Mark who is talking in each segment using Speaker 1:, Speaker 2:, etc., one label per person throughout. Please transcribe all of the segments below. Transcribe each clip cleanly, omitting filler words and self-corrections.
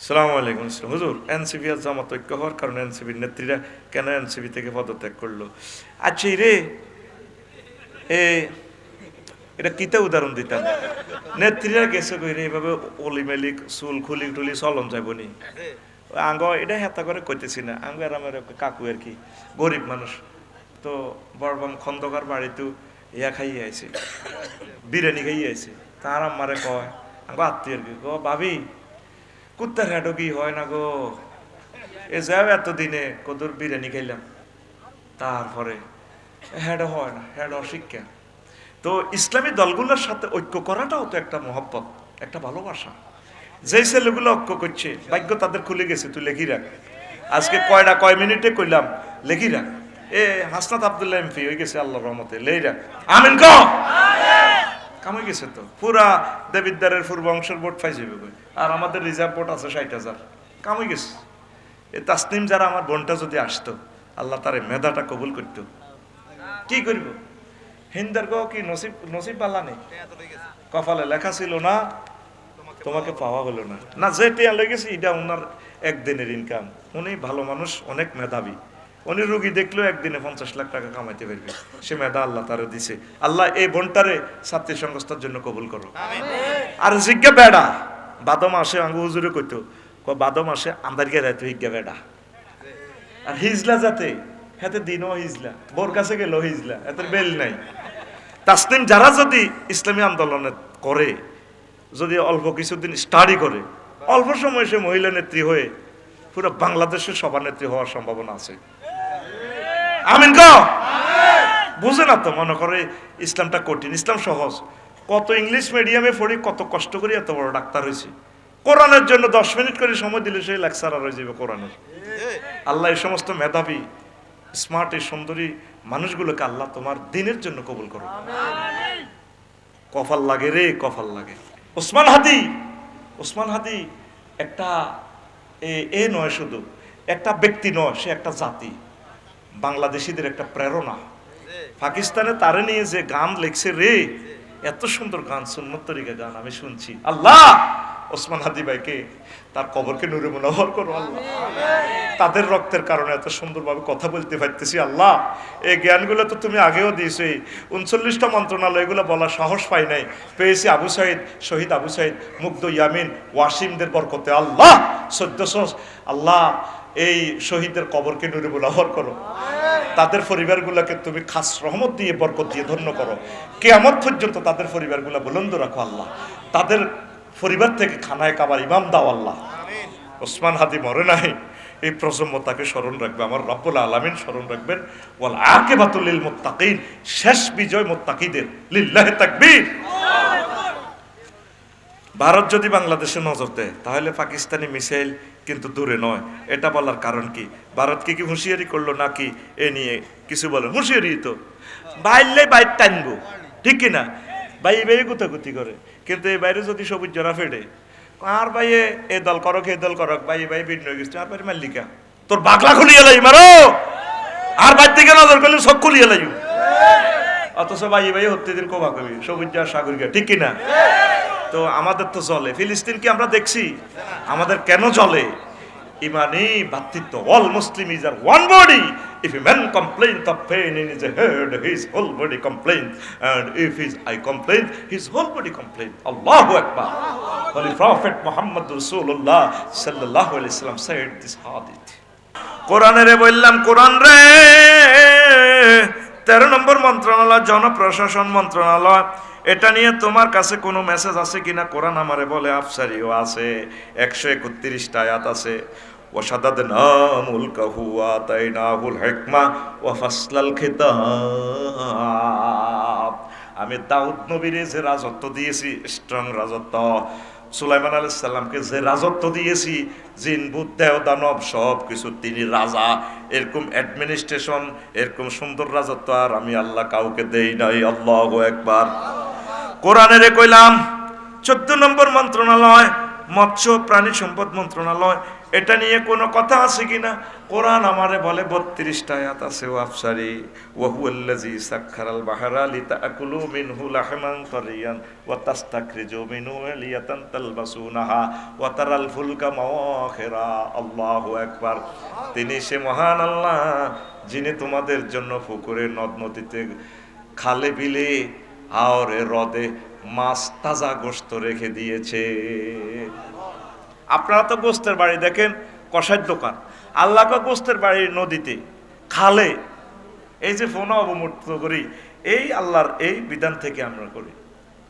Speaker 1: সালামু আলাইকুম। হুজুর, এনসিপি আর জামাত ঐক্য হওয়ার কারণে এনসিপির নেত্রীরা কেন এনসিপি থেকে পদত্যাগ করলো? আচ্ছা রে, এ এটা কিতা উদাহরণ দিতাম? নেত্রীরা গেছে কইরে এইভাবে অলি মেলিক চুল খুলি টুলি চলন যাবনি আঙ্গ এটা হেতা করে কইতেছি না, আঙ্গ আর আমার কাকু আর কি গরিব মানুষ তো বড়বাম খন্দকার বাড়িতে ইয়া খাইয়ে আইছে, বিরিয়ানি খাইয়ে আইছে। তার আমারে কয় আঙ্গ আত্মীয় আর কি, গো ভাবি কুত্তার হেঁটো কি হয় না গো, এ যাও এতদিনে কদর বিরিয়ানি খাইলাম, তারপরে হেঁটো হয় না, হেঁটো অশিক্ষা। তো ইসলামী দলগুলোর সাথে ঐক্য করাটাও তো একটা মহব্বত, একটা ভালোবাসা। যেই ছেলেগুলো ঐক্য করছে ভাগ্য তাদের খুলে গেছে, তুই লেখি রাখ। আজকে কয় মিনিটে কইলাম লেখি রাখ। এ হাসনাত আব্দুল্লাহ এমপি হয়ে গেছে আল্লাহর রহমতে, লেই রাখ। আমিন ক কামে গেছে তো পুরা দেবিদ্দারের পূর্ব অংশের ভোট পাই যাবে, আর আমাদের রিজার্ভ ভোট আছে 60,000, কামে গেছে। এ তাসনিম যারা আমার বোনটা যদি আসতো, আল্লাহ তার মেধাটা কবুল করতো। কি করব, হিন্দার গো কি নসিব, নসিব পাল্লা নেই, কপালে লেখা ছিল না, তোমাকে পাওয়া হলো না। না যে টিয়া লেগেছে এটা ওনার একদিনের ইনকাম। উনি ভালো মানুষ, অনেক মেধাবী। উনি রুগী দেখলেও একদিনে 50 লাখ টাকা কামাইতে পারবে, সে মেধা আল্লাহ তারে দিছে। আল্লাহ এই বোনটারে ছাত্রী সংস্থার জন্য কবুল করো। আর জিজ্ঞা বেড়া বাদম আসে, আঙ্গু হুজুরে কইতো বাদম আসে আন্দারকে রাইতো হিজ্ঞা বেড়া। আর হিজলা যাতে হাতে দিনও হিজলা, বোর কাছে গেল হিজলা, এত বেল নাই। তাসনিম যারা যদি ইসলামী আন্দোলনে করে, যদি অল্প কিছুদিন স্টাডি করে, অল্প সময় সে মহিলা নেত্রী হয়ে পুরো বাংলাদেশের সভানেত্রী হওয়ার সম্ভাবনা আছে। আমিন ক বুঝে না তো, মনে করে ইসলামটা কঠিন, ইসলাম সহজ। কত ইংলিশ মিডিয়ামে পড়ি, কত কষ্ট করে এত বড় ডাক্তার হয়েছে। কোরআনের জন্য 10 মিনিট করে সময় দিলে সেই লেকচারার হয়ে যাবে কোরআনের। আল্লাহ এই সমস্ত মেধাবী স্মার্ট এই সুন্দরী মানুষগুলোকে আল্লাহ তোমার দিনের জন্য কবুল করো। কফাল লাগে রে, কফাল লাগে। ওসমান হাদি একটা এ নয়, শুধু একটা ব্যক্তি নয়, সে একটা জাতি, বাংলাদেশিদের একটা প্রেরণা। পাকিস্তানে তারে নিয়ে যে গান লেখছে রে, এত সুন্দর গান, সুন্নত তরিকা গান আমি শুনছি। আল্লাহ ওসমান হাদি ভাইকে, তার কবরকে নূরে মুনাওয়ার করো আল্লাহ। তাদের রক্তের কারণে এত সুন্দরভাবে কথা বলতে পারতেছি আল্লাহ। এই জ্ঞানগুলো তো তুমি আগেও দিয়েছো। 39টা মন্ত্রণালয় এগুলো বলার সাহস পাই নাই, পেয়েছি আবু সাইদ, শহীদ আবু সাইদ, মুগ্ধ ইয়ামিন, ওয়াসিমদের বরকতে আল্লাহ। 1400 আল্লাহ এই শহীদদের কবরকে নূরে মুনাওয়ার করো। তাদের পরিবারগুলোকে তুমি খাস রহমত দিয়ে, বরকত দিয়ে ধন্য করো। কিয়ামত পর্যন্ত তাদের পরিবারগুলো বুলন্দ রাখো আল্লাহ। তাদের পরিবার থেকে খানায় কাবার ইমাম দাও আল্লাহ। ওসমান হাদি মরে নাই, এই প্রজন্ম তাকে স্মরণ রাখবে, আমার রব্বুল আলামিন স্মরণ রাখবেন। ওয়াল আকিবাতুল লিল মুত্তাকিন, শেষ বিজয় মুত্তাকিদের। লিল্লাহি তাকবীর। ভারত যদি বাংলাদেশে নজর দেয় তাহলে পাকিস্তানি মিসাইল কিন্তু দূরে নয়। এটা বলার কারণ কি, ভারতকে কি হুঁশিয়ারি করলো নাকি এ নিয়ে কিছু বলে? হুঁশিয়ারি তো, বাইরলে বাইর টানবো, ঠিক কিনা? বাইরে গুতাগুতি করে, কিন্তু এই বাইরে যদি সবুজ জরা ফেডে আর বাইয়ে এ দল করক এ দল করক, ভাই ভিন্ন হয়ে গেছে, আর বাইরে মাল্লিকা তোর বাগলা খুলিয়ে লাই মারো, আর বাইর থেকে নজর করলে সব খুলিয়ে লাই। অথচ ভাই হত্যা দিন কোভা কবি সবুজ জার সাগর গিয়া, ঠিক কিনা? তো আমাদের তো জলে, ফিলিস্তিনকে আমরা দেখছি, আমাদের কেন জলে? ইমানি ভাতৃত্ব। All Muslims are one body. If a man complains of pain in his head, his whole body complains, and if his eye complains, his whole body complains. Allahu Akbar. Holy Prophet Muhammad Rasulullah sallallahu alaihi wasallam said this hadith. কোরআনে বললাম, কোরআন রে 13 নম্বর মন্ত্রণালয়, জনপ্রশাসন মন্ত্রণালয়, এটা নিয়ে তোমার কাছে কোনো মেসেজ আছে কিনা? কোরআন আমারে বলে আফসারিও আছে, 131টা আয়াত আছে। ওয়াশাদাদনা মুলকাহু ওয়া আতাইনাহুল হিকমা ওয়া ফাসলাল খিতাব। আমি দাউদ নবীরে যে রাজত্ব দিয়েছি, স্ট্রং রাজত্ব, সুলাইমান আলাইহিস সালামকে যে রাজত্ব দিয়েছি, জিন ভূত দেহ দানব সব কিছু তিনি রাজা, এরকম অ্যাডমিনিস্ট্রেশন, এরকম সুন্দর রাজত্ব আর আমি আল্লাহ কাউকে দেই নাই। আল্লাহু আকবার। কোরআনের কইলাম 14 নম্বর মন্ত্রণালয়, মৎস্য প্রাণী সম্পদ মন্ত্রণালয়, এটা নিয়ে কোনো কথা আছে কিনা? কোরআন আমারে বলে 32টা আয়াত আছে। ওয়াফসারি ওয়া হুয়াল্লাযী সাখখারাল বাহরা লিতাকুলু মিনহু লাহমান তারিয়ান ওয়া তাস্তাখরিজু মিনহু লিয়াতান তালবাসুনাহা ওয়া তারাল ফুলকা মাওয়াখিরা। আল্লাহু আকবার। তিনি সে মহান আল্লাহ যিনি তোমাদের জন্য পুকুরে, নদ নদীতে, খালে বিলে আর হ্রদে মাছ তাজা গোশত রেখে দিয়েছে। আপনারা তো গোস্তের বাড়ি দেখেন, কষার দোকান। আল্লাহকে গোস্তের বাড়ি নদীতে, খালে। এই যে ফোনা অবমুক্ত করি, এই আল্লাহর এই বিধান থেকে আমরা করি।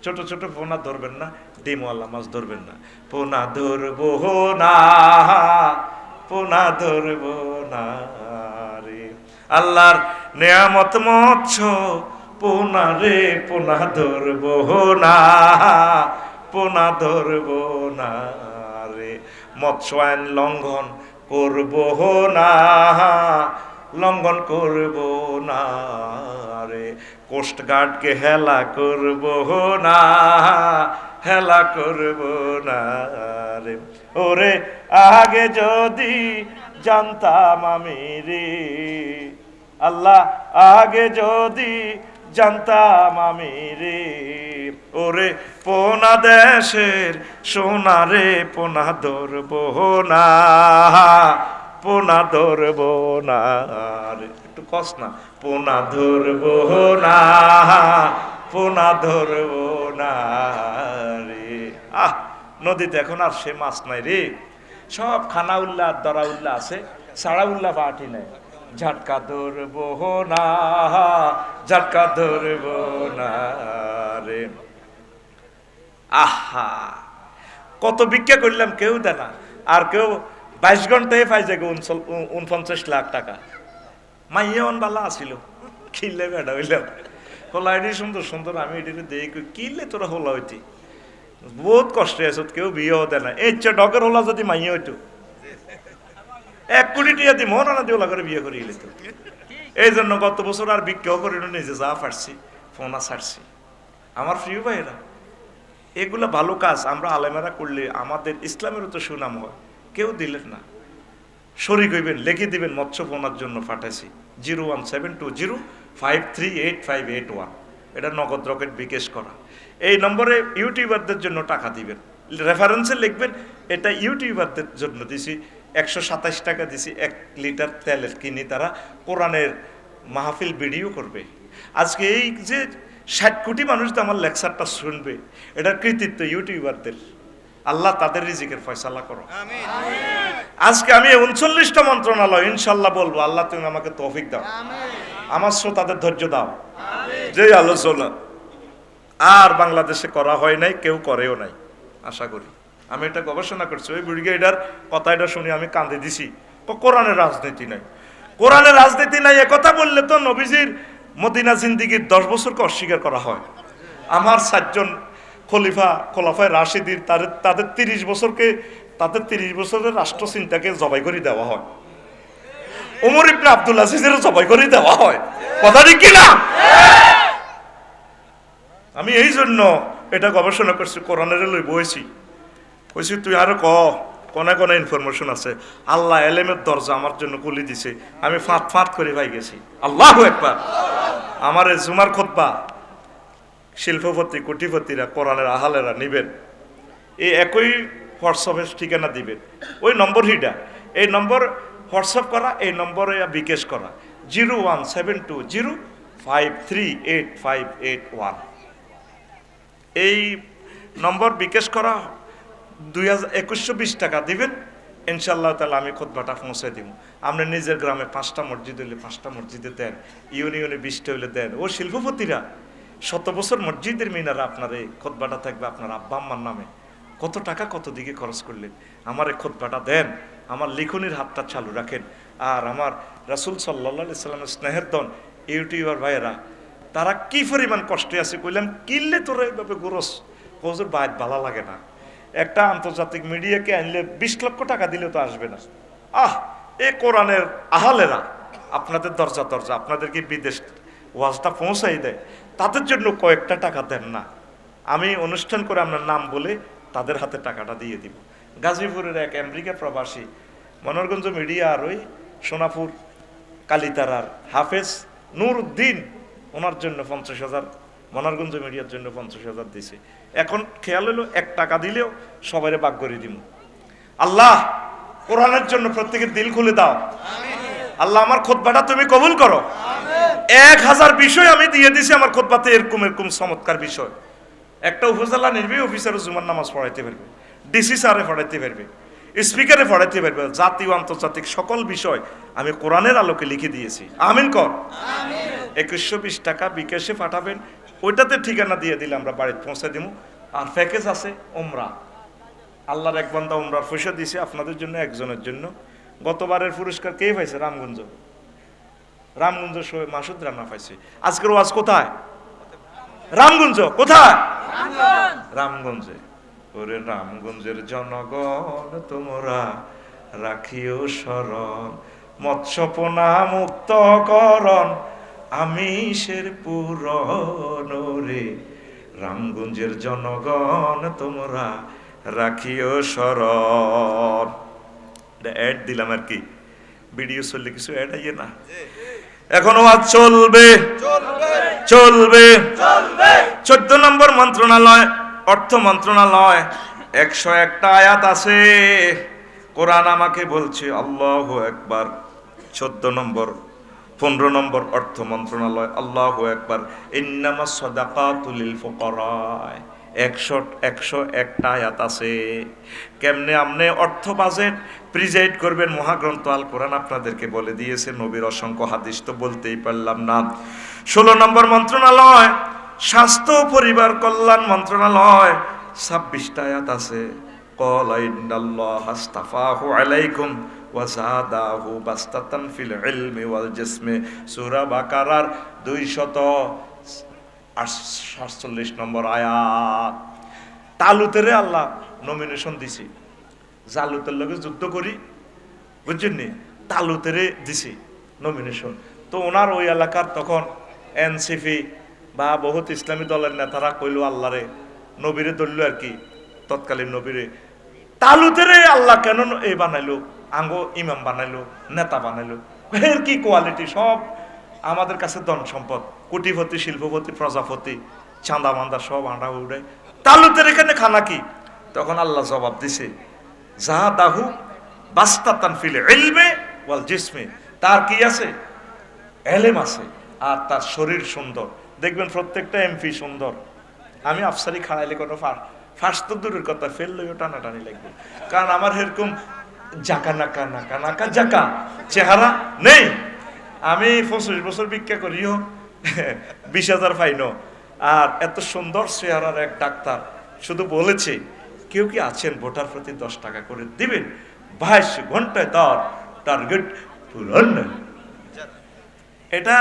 Speaker 1: ছোট ছোট পোনা ধরবেন না, ডিমওয়ালা মাছ ধরবেন না। পোনা ধরবো না, পোনা ধরবো না রে। আল্লাহর নেয়ামত মৎস্য পোনা রে, পোনা ধরবো না, পোনা ধরবো না রে। মৎস্য আইন লঙ্ঘন করব না, লঙ্ঘন করব না রে। কোস্টগার্ডকে হেলা করব না, হেলা করব না রে। ওরে আগে যদি জানতাম আমি রে, আল্লাহ আগে যদি জানতাম আমি রে, ওরে পোনা দেশের সোনা রে, পোনা ধরবো না, পোনা ধরবো না রে। একটু কষ্ট না, পোনা ধরবো না, পোনা ধরবো না রে। নদীতে এখন আর সে মাছ নাই রে, সব খানা উল্লাহ দরা উল্লাহ আছে, সাড়া উল্লাহ বাটি নাই। ঝাটকা ধরবো না, ঝাটকা ধরবো না রে। আহা, কত ভিক্ষা করলাম, কেউ দেয় না। আর কেউ 22 ঘন্টায় পাই যায় 49 লাখ টাকা। মাইয়ান বালা আসিল, কিনলে বেড়া হইলাম, হোলা এটি সুন্দর সুন্দর, আমি এটিকে দেখি কিনলে তোরা হোলা হইতি। বহুত কষ্টে আছো, কেউ বিয়েও দেয় না। এই ডগের হোলা যদি মাইয়া হইতো 1 কোটি টাকা দি মহানা দিয়ে ওলা করে বিয়ে করে গেলে তো। এই জন্য গত বছর আর বিক্ষাও করে নিজে যা পারছি ফোনা ছাড়ছি। আমার প্রিয় ভাইয়েরা, এগুলো ভালো কাজ আমরা আলেমেরা করলে আমাদের ইসলামেরও তো সুনাম হয়। কেউ দিলেন না, শরীক হইবেন, লিখে দিবেন মৎস্য পোনার জন্য পাঠাইছি 01720538581। এটা নগদ রকেট বিকাশ করা। এই নম্বরে ইউটিউবারদের জন্য টাকা দিবেন, রেফারেন্সে লিখবেন এটা ইউটিউবারদের জন্য দিছি। 127 টাকা দিছি 1 লিটার তেলের কিনি, তারা কোরআনের মাহফিল ভিডিও করবে। আজকে এই যে 60 কোটি মানুষ তো আমার লেকচারটা শুনবে, এটার কৃতিত্ব ইউটিউবারদের। আল্লাহ তাদের রিজিকের ফয়সালা করো। আজকে আমি 39টা মন্ত্রণালয় ইনশাল্লাহ বলবো, আল্লাহ তুমি আমাকে তৌফিক দাও, আমার শ্রোতাদের ধৈর্য দাও। যে আলোচনা আর বাংলাদেশে করা হয় নাই, কেউ করেও নাই আশা করি। আমি এটা গবেষণা করছি, ওই ব্রিগেডার কথা এটা শুনি আমি কান্দে দিছি। কোরআনের রাজনীতি নাই, কোরআনের রাজনীতি নাই একথা বললে তো নবীজির মদিনা জিন্দিগির 10 বছরকে অস্বীকার করা হয়। আমার 7 জন খোলাফায় রাশিদির তাদের 30 বছরকে, তাদের 30 বছরের রাষ্ট্র চিন্তাকে জবাই করে দেওয়া হয়। ওমর ইবনে আব্দুল আজিজের জবাই করে দেওয়া হয়। কথা ঠিক কিনা? আমি এই জন্য এটা গবেষণা করছি, কোরআনের লই বইছি, কইছি তুই আরো কোনে কোনে ইনফরমেশন আছে। আল্লাহ এলেমের দরজা আমার জন্য খুলে দিছে, আমি ফাঁত ফাঁত করে পাই গেছি। আল্লাহু আকবার। আমার জুমার খুতবা শিল্পপতি কোটিপতিরা কোরআনের আহালেরা নিবেন, এই একই হোয়াটসঅ্যাপের ঠিকানা দিবেন, ওই নম্বর হিডা, এই নম্বর হোয়াটসঅ্যাপ করা, এই নম্বরে বিকাশ করা 01720538581। এই নম্বর বিকাশ করা 2120 টাকা দিবেন, ইনশাআল্লাহ তাআলা আমি খুতবাটা পৌঁছে দিব। আপনি নিজের গ্রামে 5টা মসজিদ হইলে 5টা মসজিদে দেন, ইউনিয়নে 20টা হইলে দেন। ও শিল্পপতিরা 100 বছর মসজিদের মিনারা আপনার এই খুতবাটা থাকবে আপনার আব্বা আম্মার নামে। কত টাকা কত দিকে খরচ করলেন, আমার এই খুতবাটা দেন, আমার লিখনির হাতটা চালু রাখেন। আর আমার রাসূল সাল্লাল্লাহু আলাইহি সাল্লামের স্নেহের ধন ইউটিউবার ভাইয়েরা, তারা কি পরিমাণ কষ্টে আছে কইলাম, কিনলে তোরা এইভাবে গোরস হুজুর বাইত ভালো লাগে না। একটা আন্তর্জাতিক মিডিয়াকে আনলে 20 লক্ষ টাকা দিলেও তো আসবে না। এই কোরআনের আহালেরা আপনাদের দরজা দরজা আপনাদেরকে বিদেশ ওয়াজটা পৌঁছাই দেয়, তাদের জন্য কয়েকটা টাকা দেন না। আমি অনুষ্ঠান করে আপনার নাম বলে তাদের হাতে টাকাটা দিয়ে দিব। গাজীপুরের এক আমেরিকা প্রবাসী মনোরগঞ্জ মিডিয়া আর ওই সোনাপুর কালিতারার হাফেজ নূর উদ্দিন, ওনার জন্য 50,000, মনোরগঞ্জ মিডিয়ার জন্য 50,000 দিছে। এখন খেয়াল হলো 1 টাকা দিলেও সবাই বাগ করে দিব। আল্লাহ কোরআনের জন্য প্রত্যেকের দিল খুলে দাও। আল্লাহ আমার খুতবাটা তুমি কবুল করো। 1000 বিষয় আমি দিয়ে দিছি আমার খুতবাতে, এরকম এরকম চমৎকার বিষয়। একটা উপজেলা নির্বাহী অফিসারও জুমার নামাজ পড়াইতে পারবে, ডিসি স্যারে পড়াইতে পারবে, স্পিকারে পড়াইতে পারবে, জাতীয় আন্তর্জাতিক সকল বিষয় আমি কোরআনের আলোকে লিখে দিয়েছি। আমিন কর। 2120 টাকা বিকাশে পাঠাবেন, ওইটাতে ঠিকানা দিয়ে দিলে আমরা বাড়িতে পৌঁছে দিব। আর প্যাকেজ আছে ওমরা, আল্লাহর এক বান্দা ওমরার পয়সা দিয়েছে আপনাদের জন্য, একজনের জন্য। গতবারের পুরস্কার কে পাইছে? রামগঞ্জ মাসুদ রানা পাইছে। আজকের ওয়াজ কোথায়? রামগঞ্জ। কোথায়? রামগঞ্জে। ওরে রামগঞ্জের জনগণ তোমরা রাখিও স্মরণ, মৎস্যপনা মুক্ত করণ আমিষের পূরণ। রে রামগঞ্জের জনগণ তোমরা রাখিও স্মরণ। অ্যাড দিলাম আর কি, ভিডিও চললে কিছু অ্যাড আইয়ে না। এখনো আজ চলবে চলবে। 14 নম্বর মন্ত্রণালয়, অর্থ মন্ত্রণালয়, 101টা আয়াত আছে। কোরআন আমাকে বলছে আল্লাহু আকবার। 14 নম্বর 15 নম্বর অর্থ মন্ত্রণালয়, আল্লাহু আকবার। ইন্নামাস সাদাকাতু লিল ফুকারা, 101টা আয়াত আছে। কেমনে আপনি অর্থ বাজেট প্রিজাইড করবেন? মহাগ্রন্থ আল কোরআন আপনাদেরকে বলে দিয়েছে, নবীর অসংখ্য হাদিস তো বলতেই পারলাম না। 16 নম্বর মন্ত্রণালয়, স্বাস্থ্য পরিবার কল্যাণ মন্ত্রণালয়, 26টা আয়াত আছে। ক্বালা ইন্নাল্লাহা আস্তাফাহু আলাইকুম ওয়া যাদাহু বাসতাতান ফিল ইলমি ওয়াল জিসমি, সূরা বাকারার 247 নম্বর আয়াত। তালুতের আল্লাহ নমিনেশন দিছি, জালুতের লগে যুদ্ধ করি, বুঝছেন নি? তালুতের দিছি নমিনেশন। তো ওনার ওই এলাকার তখন এনসিপি বা বহুত ইসলামী দলের নেতারা কইলো আল্লাহরে, নবীরে ধরলো আর কি, তৎকালীন নবীরে। তালুতের আল্লাহ কেন এই বানাইলো, আঙ্গো ইমাম বানাইলো, নেতা বানাইলো? এর কি কোয়ালিটি! সব আমাদের কাছে ধন সম্পদ, কোটিপতি, শিল্পপতি, প্রজাপতি, চাঁদা মান্দা সব আন্ডা উড়ে। তালুতের এখানে খানা কি? তখন আল্লাহ জবাব দিছে, যাদাহু বাসতাতান ফিল ইলমি ওয়াল জিসমি, তার কি আছে? এলেম আছে, আর তার শরীর সুন্দর। দেখবেন প্রত্যেকটা এমপি সুন্দর। আমি আফসারি খাড়াইলে কোনো ফার্স্ট তো দূরের কথা, ফেল লইও টানাটানি লাগবে, কারণ আমার এরকম জাকা নাকা নাকা নাকা জাকা চেহারা নেই। আমি 25 বছর ভিক্ষা করিও 20,000 ফাইনো, আর এত সুন্দর চেহারার এক ডাক্তার শুধু বলেছে, কেউ কি আছেন ভোটার প্রতি 10 টাকা করে দিবেন, 22 ঘন্টায় তার টার্গেট পূরণ। এটা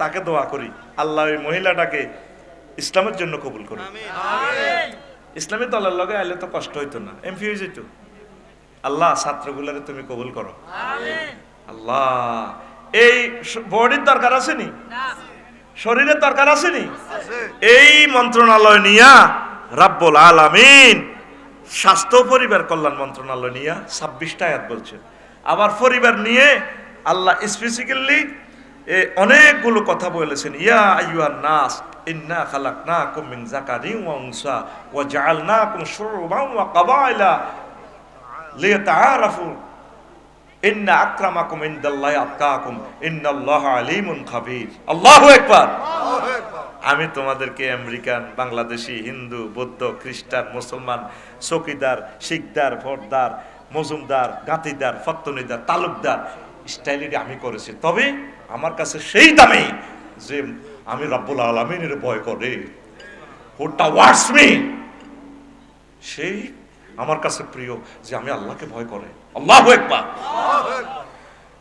Speaker 1: তাকে দোয়া করি, আল্লাহ ওই মহিলাটাকে ইসলামের জন্য কবুল করুন। ইসলামী দলের লগে আইলে তো কষ্ট হইতো না, এমপি হয়ে যেত। আল্লাহ ছাত্রগুলারে তুমি কবুল করো। আল্লাহ এই বডির দরকার আসেনি, শরীরের দরকার আসেনি। এই মন্ত্রণালয় নিয়া রাব্বুল আলামিন স্বাস্থ্য পরিবার কল্যাণ মন্ত্রণালয় নিয়া 26টা আয়াত বলছেন। আবার পরিবার নিয়ে আল্লাহ স্পেসিফিক্যালি অনেকগুলো কথা বলেছেন। ইয়া আইয়ুহান নাস ইন্না খালাকনাকুম মিন যাকারিন ওয়া উনসা ওয়া জাআলনাকুম শুউবান ওয়া ক্বাবাইলা লিতাআরাফু ইন্না আকরামাকুম ইনদাল্লাহি আতকাকুম ইন্নাল্লাহা আলিমুন খাবীর। আল্লাহু আকবার। আমি তোমাদেরকে আমেরিকান, বাংলাদেশি, হিন্দু, বৌদ্ধ, খ্রিস্টান, মুসলমান, চৌকিদার, শিকদার, ফরদার, মজুমদার, গাঁতিদার, ফত্তনিদার, তালুকদার স্টাইলে আমি করেছি। তবে আমার কাছে সেই দামে যে আমি রাব্বুল আলামিনের ভয় করে, হোটা ওয়াটস মি, সেই আমার কাছে প্রিয় যে আমি আল্লাহকে ভয় করে। আল্লাহু আকবার।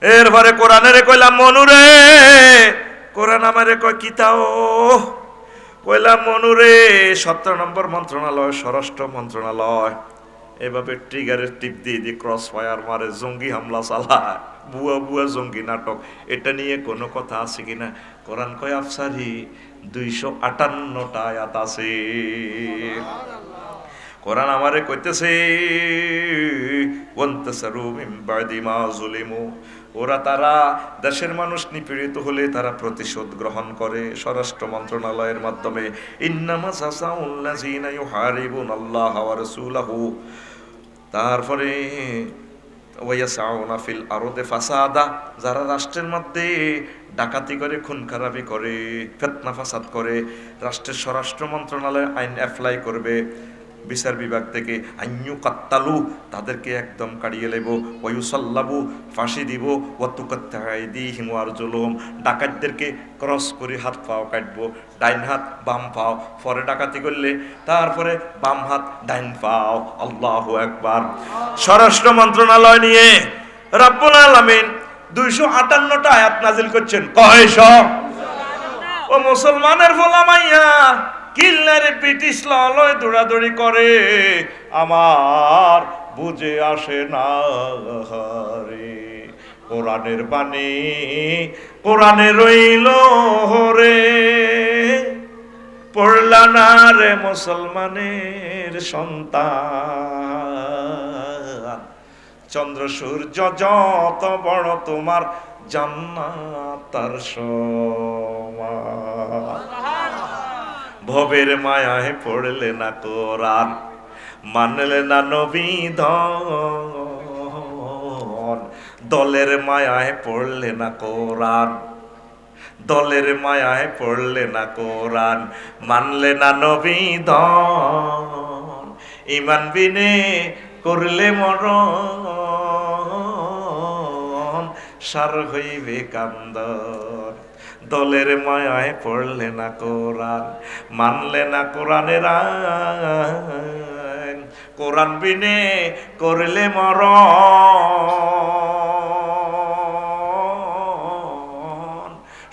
Speaker 1: এরপরে কোরআনের কইলাম মনুরে, কোরআন আমারে কয় কিতাও, কইলাম মনুরে 17 নম্বর মন্ত্রণালয়, স্বরাষ্ট্র মন্ত্রণালয়। এভাবে ট্রিগারের টিপ দিয়ে দিয়ে ক্রস ফায়ার মারে, জঙ্গি হামলা চালায়, বুয়া বুয়া জঙ্গি নাটক। এটা নিয়ে কোনো কথা আছে কিনা? কোরআন কয় আফসারি 258টা আয়াত আছে। কোরআন আমারে কইতেছে ওয়ান্তাসারু মিন বাদি মা যুলিমু, ওরা তারা দেশের মানুষ নিপীড়িত হলে তারা প্রতিশোধ গ্রহণ করে স্বরাষ্ট্র মন্ত্রণালয়ের মাধ্যমে। ইন্নামা জাযাউল্লাযীনা ইউহারিবুনাল্লাহা ওয়া রাসূলাহু, তারপরে ওয়ায়াসাউনা ফিল আরদে ফাসাদা, যারা রাষ্ট্রের মধ্যে ডাকাতি করে, খুন খারাপি করে, ফিতনা ফাসাদ করে, রাষ্ট্রের স্বরাষ্ট্র মন্ত্রণালয় আইন অ্যাপ্লাই করবে, বিচার বিভাগ থেকে আইনু কাত্তালু, তাদেরকে একদম কাড়িয়ে লেব, ওয়ুসাল্লাবু, ফাঁসি দিব, ওয়াতুকাত্তাইদিহিম ওয়ারজুলুহুম, ডাকাতদেরকে ক্রস করে হাত পাও কাটবো, ডাইন হাত বাম পাও, পরে ডাকাতি করলে তারপরে বাম হাত ডাইন পাও। আল্লাহু আকবার। স্বরাষ্ট্র মন্ত্রণালয় নিয়ে রব্বুল আলামিন 258টা আয়াত নাজিল করছেন। কয়শ? ও মুসলমানের ফলামাইয়া কিল্লারে ব্রিটিশ লয় দৌড়াদৌড়ি করে, আমার বুঝে আসে না রে, কোরআনের বাণী কোরআনে রইল রে, পড়লা না রে মুসলমানের সন্তান, চন্দ্র সূর্য যত বড় তোমার জান্নাত তার সমান। ভবের মায়ায় পড়লে না কোরআন, মানলে না নবী ধন, দলের মায়ায় পড়লে না কোরআন, দলের মায়ায় পড়লে না কোরআন, মানলে না নবী ধন, ঈমান বিনে করলে মরণ, সার হইবে কান্দন। দলের মায়ায় পড়লে না কোরআন, মানলে না কোরআনের আইন, কোরআন বিনে করলে মরণ,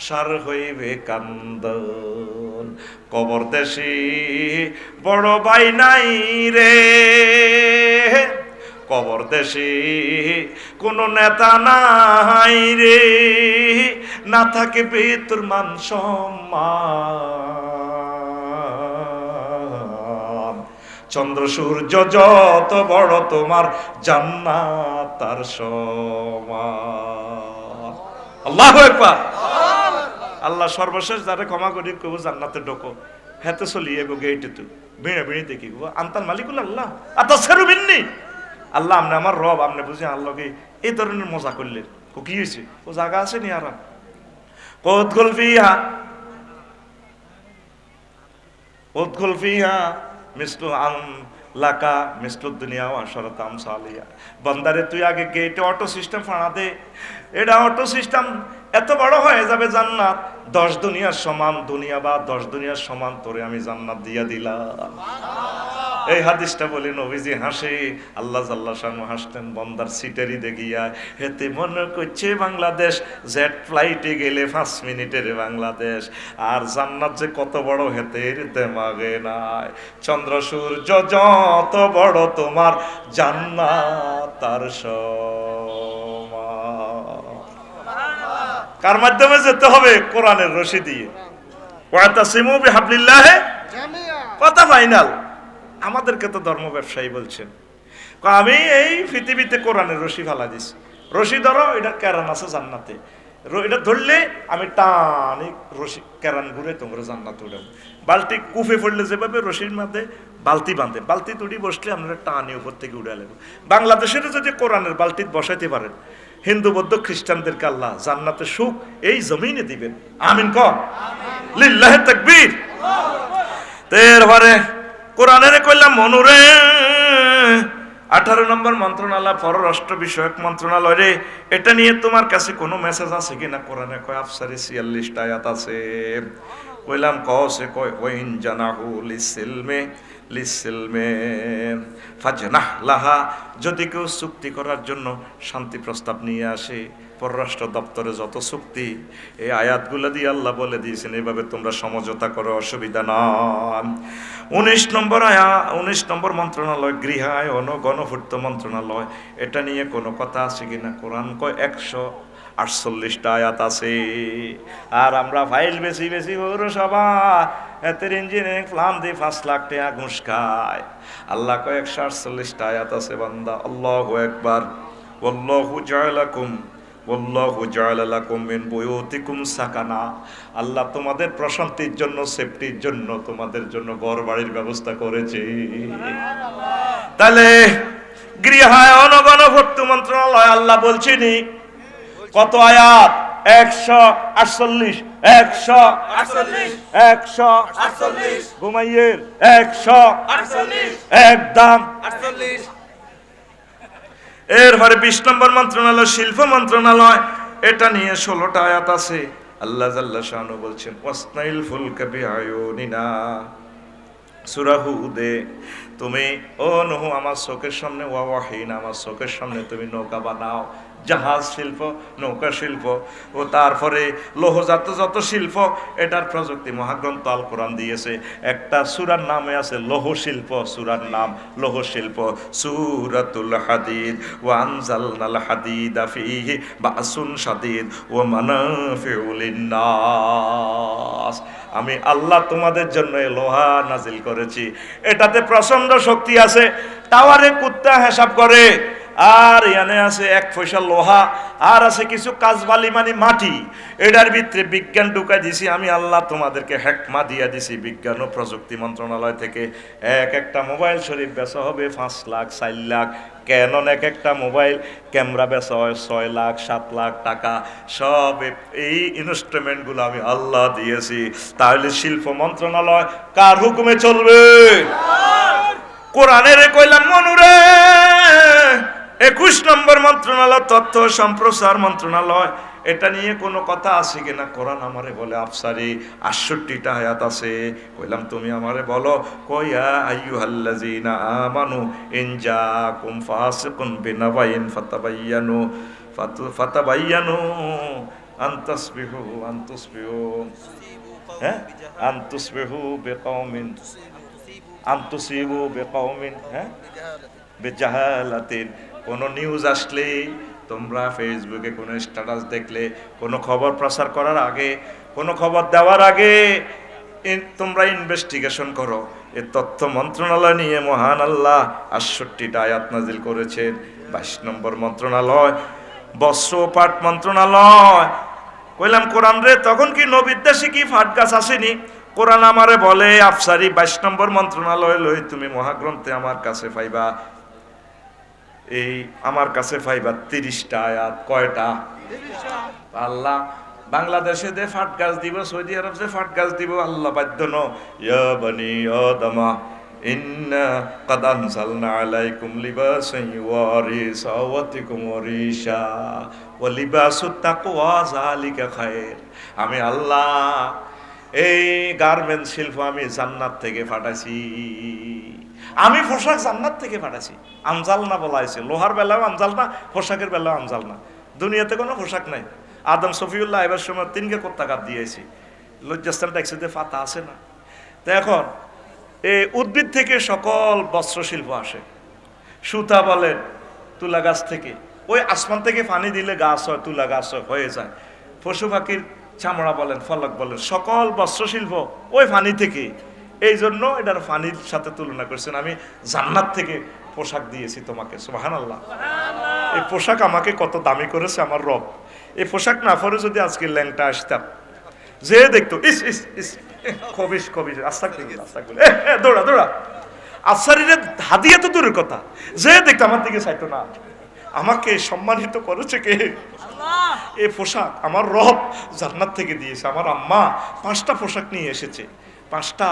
Speaker 1: সার হইবে কান্দন। কবর দেশে বড় ভাই নাই রে, কবর দেশে কোন নেতা নাই রে, না থাকবে তোর মান সম্মান, চন্দ্র সূর্য যত বড় তোমার জান্নাত তার সমান। আল্লাহু আকবার। আল্লাহ সর্বশেষ যারা ক্ষমা করি কবু জান্নাতে ঢোকো, হেতে চলিয়ে গো গেইটে তো ভিড়ে ভিড়ে দেখি গো আন্তাল মালিকুল আল্লাহ আতাসেরু মিন্নি, আল্লাহ আপনি আমার রব, আপনি বুঝি আল্লাহকে এই ধরনের মজা করলেন। ও কি হয়েছে? ও জায়গা আছে নি আরাম ওদখুল ফিহা, ওদখুল ফিহা মিসলু আম লাকা মিসলু দুনিয়া ওয়া আশরাত আমসালিয়া। বান্দারে তুই আগে গেটে অটো সিস্টেম ফাড়া দে, এটা অটো সিস্টেম এত বড় হয়ে যাবে জান্নাত 10 দুনিয়ার সমান, দুনিয়া বা 10 দুনিয়ার সমান তোরে আমি জান্নাত দিয়া দিলাম। এই হাদিসটা বলে নবীজি হাসে, আল্লাহ জাল্লা শানু হাসতেন বন্দার সিটারি দেখিয়া, হেতে মনে করছে বাংলাদেশ জেট ফ্লাইটে গেলে 5 মিনিটের বাংলাদেশ, আর জান্নাত যে কত বড় হেতের দেমাগে নাই। চন্দ্র সূর্য যত বড় তোমার জান্নাত তার সমান। কার মাধ্যমে যেতে হবে? কোরআনের রশি দিয়ে। ওয়াতাসিমু বিহাবলিল্লাহি জামিআ, কথা ফাইনাল। আমাদেরকে তো ধর্ম ব্যবসায়ী বলছেন, আমি এই পৃথিবীতে কোরআনের রশি ফালা দিছি, রশি ধরো, এটা কেরান আছে জান্নাতে, এটা ধরলে আমি টানি রশি কেরান ঘুরে তোমরা জান্নাতে উঠাবো। বালতি কুফে পড়লে যেভাবে রশির মধ্যে বালতি বাঁধে, বালতি তুড়ি বসলে আমরা টানি উপর থেকে উঠে নেব। বাংলাদেশের যদি কোরআনের বালতি বসাইতে পারেন, হিন্দু বৌদ্ধ খ্রিস্টানদেরকে আল্লাহ জান্নাতে সুখ এই জমিনে দিবেন। আমিন কর, লিল্লাহি তাকবীর। এরপরে কোরআনের কইলাম মনুরে 18 নম্বর মন্ত্রণালয় পররাষ্ট্র বিষয়ক মন্ত্রণালয় রে, এটা নিয়ে তোমার কাছে কোনো মেসেজ আছে কিনা? কোরআনে কয় আফসারি 46টা আয়াত আছে। কইলাম কসে কয় ওয়াইন জানাহু লিসিলমে ফাজনাহ লাহা, যদি কেউ চুক্তি করার জন্য শান্তি প্রস্তাব নিয়ে আসে, পররাষ্ট্র দপ্তরে যত চুক্তি এই আয়াতগুলো দিয়ে আল্লাহ বলে দিয়েছেন এইভাবে তোমরা সমঝোতা করো, অসুবিধা নয়। 19 নম্বর মন্ত্রণালয় গৃহায়ন ও গণপূর্ত মন্ত্রণালয়, এটা নিয়ে কোনো কথা আছে কিনা? কোরআন কয় 148টা আয়াত আছে। আর আমরা ফাইল বেশি পৌরসভা এতের ইঞ্জিনিয়ারিং প্ল্যান দিয়ে 5 লাখ টাকা ঘুষ খায়। আল্লাহ কয় 148টা আয়াত আছে বান্দা। আল্লাহু আকবার। ওয়াল্লাহু জাআলাকুম ওয়াল্লাহু জাআলা লাকুম মিন বুয়ুতিকুম সাকানা। আল্লাহ তোমাদের প্রশান্তির জন্য, সেফটির জন্য তোমাদের জন্য ঘর বাড়ির ব্যবস্থা করেছে। তাহলে গৃহায়ন গণপূর্ত মন্ত্রণালয় আল্লাহ বলছেনি কত আয়াত? 148 148 ঘুমাইয়ের 148 একদম
Speaker 2: 48।
Speaker 1: এরপরে 20 নম্বর মন্ত্রণালয় শিল্প মন্ত্রণালয়, এটা নিয়ে 16টা আয়াত আছে। আল্লাহ জাল্লা শানু বলছেন ওয়াসনাইল ফুলকা বিআয়ুনিনা। সূরা হুদে তুমি ও নূহ আমার চোখের সামনে ওয়াহিনা আমার চোখের সামনে তুমি নৌকা বানাও। জাহাজ শিল্প, নৌকা শিল্প ও তারপরে লৌহজাত যত শিল্প, এটার প্রযুক্তি মহাগ্রন্থ আল কোরআন দিয়েছে। একটা সূরার নামে আছে লৌহ শিল্প, সূরার নাম লৌহ শিল্প, সূরাতুল হাদিদ। ওয়া আনজালনাল হাদিদা ফীহি বাসুন শাদীদ ওয়া মানাফিউ লিন্নাস। আমি আল্লাহ তোমাদের জন্য লোহা নাজিল করেছি, এটাতে প্রচন্ড শক্তি আছে। টাওয়ারে কুত্তা হিসাব করে, আর এখানে আছে 1 পয়সা লোহা, আর আছে কিছু কাজবালি মানে মাটি। এটার ভিতরে বিজ্ঞান ঢুকাই দিছি আমি আল্লাহ, তোমাদেরকে হেকমা দিয়া দিছি বিজ্ঞান ও প্রযুক্তি মন্ত্রণালয় থেকে। একটা মোবাইল শরীফ বেচা হবে 5 লাখ 4 লাখ। ক্যানন একটা মোবাইল ক্যামেরা বেচা হয় 6 লাখ 7 লাখ টাকা। সব এই ইনস্ট্রুমেন্টগুলো আমি আল্লাহ দিয়েছি। তাহলে শিল্প মন্ত্রণালয় কার হুকুমে চলবে? কোরআনের কইলাম মনুরে। 21 নম্বর মন্ত্রণালয় তথ্য সম্প্রচার মন্ত্রণালয়, এটা নিয়ে কোনো কথা আছে কিনা? কোরআন আমারে বলে আফসারি 68টা আয়াত আছে। কইলাম তুমি আমারে বলো, কয়া আইয়ুহাল্লাযিনা আমানু ইন জাকুম ফাসিকুন বিনাবাইন ফাতাবাইয়ানু আনতাসবিহু হ্যাঁ আনতুসবিহু বিকাউমিন আনতুসিবু বিকাউমিন হ্যাঁ বিজাহালাতিন। কোনো নিউজ আসলে, তোমরা ফেসবুকে কোনো স্ট্যাটাস দেখলে, কোনো খবর প্রচার করার আগে, কোনো খবর দেওয়ার আগে তোমরা ইনভেস্টিগেশন করো। এ তথ্য মন্ত্রণালয় নিয়ে মহান আল্লাহ 68টা আয়াত নাজিল করেছেন। 22 নম্বর মন্ত্রণালয় বস্ত্র ও পাট মন্ত্রণালয়। কইলাম কোরআন রে, তখন কি নবীর দেশে কি ফাট গাছ আসেনি? কোরআন আমারে বলে আফসারি 22 নম্বর মন্ত্রণালয় লই তুমি মহাগ্রন্থে আমার কাছে পাইবা, এই আমার কাছে পাইবা 30টা আয়াত। কয়টা? আল্লাহ বাংলাদেশে যে ফাট গাছ দিব, সৌদি আরব যে ফাট গাছ দিব, আল্লাহ বাধ্য ন ইয়া বনি আদমা ইন্না কাদ আনজালনা আলাইকুম লিবাসান ইউয়ারি সাওয়াতিকুম ওয়ারিশা ওয়া লিবাসুত তাকওয়া যালিকা খায়র। আমি আল্লাহ এই গার্মেন্টস শিল্প আমি জান্নাত থেকে পাঠাইছি। আমি পোশাক জান্নাত থেকে পাঠাইছি। আনজাল না বলা হয়েছে, লোহার বেলাও আনজাল না, পোশাকের বেলাও আনজাল না। দুনিয়াতে কোনো পোশাক নাই। আদম সফিউল্লাহ এবার সময় 3 কোত্তা কাপ দিয়েছি, লজ্জাস্থান দেখছে যে পাতা আছে না। তো এখন এই উদ্ভিদ থেকে সকল বস্ত্র শিল্প আসে। সুতা বলেন তুলা গাছ থেকে, ওই আসমান থেকে পানি দিলে গাছ হয়, তুলা গাছ হয়ে যায়। পশু পাখির চামড়া বলেন, ফলক বলেন, সকল বস্ত্র শিল্প ওই পানি থেকে। এই জন্য এটার পানির সাথে তুলনা করছেন। আমি জান্নাত থেকে পোশাক দিয়েছি তোমাকে। সুবহানাল্লাহ। এই পোশাক আমাকে কত দামি করেছে আমার রব। এই পোশাক না পরে যদি আজকে ল্যাংটা আসতাম, যে দেখতো ইস ইস ইস খবিস খবিস দৌড়া দৌড়া আফসারিরে হাদিয়া তো দূরের কথা, যে দেখতো আমার দিকে চাইতো না। আমাকে সম্মানিত করেছে কে? এই পোশাক আমার রব জান্নাত থেকে দিয়েছে। আমার আম্মা 5টা পোশাক নিয়ে এসেছে, 5টা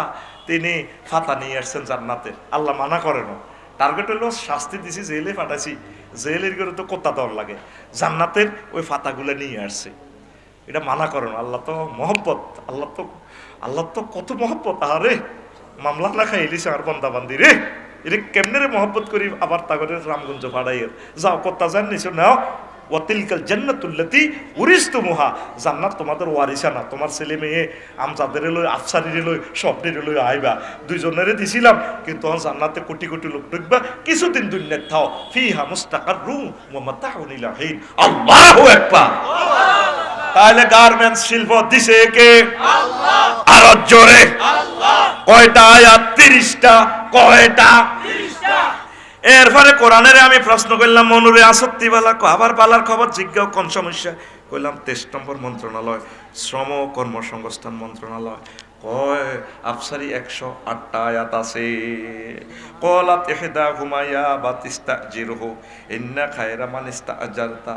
Speaker 1: তিনি ফাতা নিয়ে আসছেন জান্নাতের। আল্লাহ মানা করে না। টার্গেট হলো শাস্তি দিছি, জেলে পাঠাইছি, জেলের করে তো কোথা দর লাগে, জান্নাতের ওই ফাতাগুলো নিয়ে আসছে। এটা মানা করে না। আল্লাহ তো মহব্বত, আল্লাহ তো কত মহব্বত। আরে মামলা না খাই এলিছে আর বন্দা বান্দি রে, এটা কেমনে রে মহব্বত করি। আবার তাগরের রামগঞ্জ পাড়াইয়ের যাও কোথা জান নিছো নাও। ওয়াতিলকাল জান্নাতুল্লাতী উরিসতুমুহা, জান্নাত তোমাদের ওয়ারিসা না, তোমার ছেলে মেয়ে আমজাদের লই আফসারিরে লই সবদের লই আইবা। 2জনেরে দিছিলাম, কিন্তু জান্নাতে কোটি কোটি লোক ঢুকবা, কিছুদিন দুনিয়াত থাও। ফিহা মুস্তাকাররুম ওয়া মাতাউন ইলা হিন। আল্লাহু আকবার। তাহলে গার্মেন্টস শিল্প দিছে কে? আল্লাহ। আরো জোরে কয়টা আয়াত? 30টা। কয়টা? এরপরে কোরআনের আমি প্রশ্ন করলাম মনুরে আসক্তি বালা আবার বালার খবর জিজ্ঞাও কোন সমস্যা কইলাম 23 নম্বর মন্ত্রণালয়, শ্রম ও কর্মসংস্থান মন্ত্রণালয়। কয় আফসারি 108টা আয়াত আছে। কলাত ইহদা হুমায়া বাতিস্তাজিরহু ইন্না খায়রা মান ইস্তাজারতা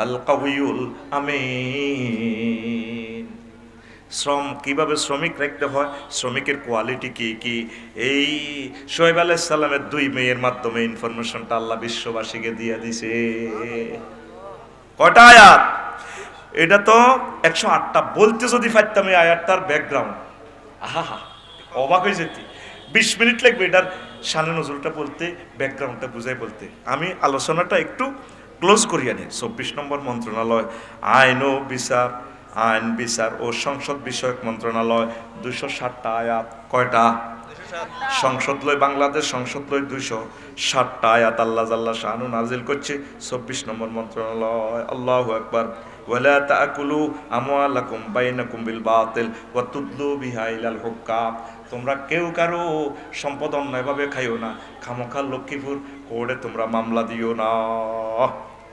Speaker 1: আল কাউয়ুল আমিন। শ্রম কিভাবে শ্রমিক রাখতে হয়, শ্রমিকের কোয়ালিটি কি কি, এই শোয়েব আলাইহিস সালামের 2 মেয়ের মাধ্যমে ইনফরমেশনটা আল্লাহ বিশ্ববাসীকে দিয়ে দিছে। কয়টা আয়াত? এটা তো 108টা। বলতে যদি পারতাম এই আয়াতটার ব্যাকগ্রাউন্ড, আহা অবাক হয়ে যেতি। 20 মিনিট লাগবে এটার শানে নজরুলটা বলতে, ব্যাকগ্রাউন্ডটা বুঝাই বলতে। আমি আলোচনাটা একটু ক্লোজ করিয়া নিই। 24 নম্বর মন্ত্রণালয় আইন ও বিচার, আইন বিচার ও সংসদ বিষয়ক মন্ত্রণালয়, 260টা আয়াত। কয়টা? সংসদ লয় বাংলাদেশ সংসদ লয় 260টা আয়াত আল্লাহ জাল্লা শানু নাজিল করছে 24 নম্বর মন্ত্রণালয়। আল্লাহু আকবার। ওয়ালা তাকুলু আমওয়ালাকুম বাইনাকুম বিল বাতিল ওয়া তুদলু বিহা ইলাল হুক্কাম। তোমরা কেউ কারো সম্পদ অন্যায়ভাবে খাইও না, খামোখা লক্ষ্মীপুর কোর্টে তোমরা মামলা দিও না।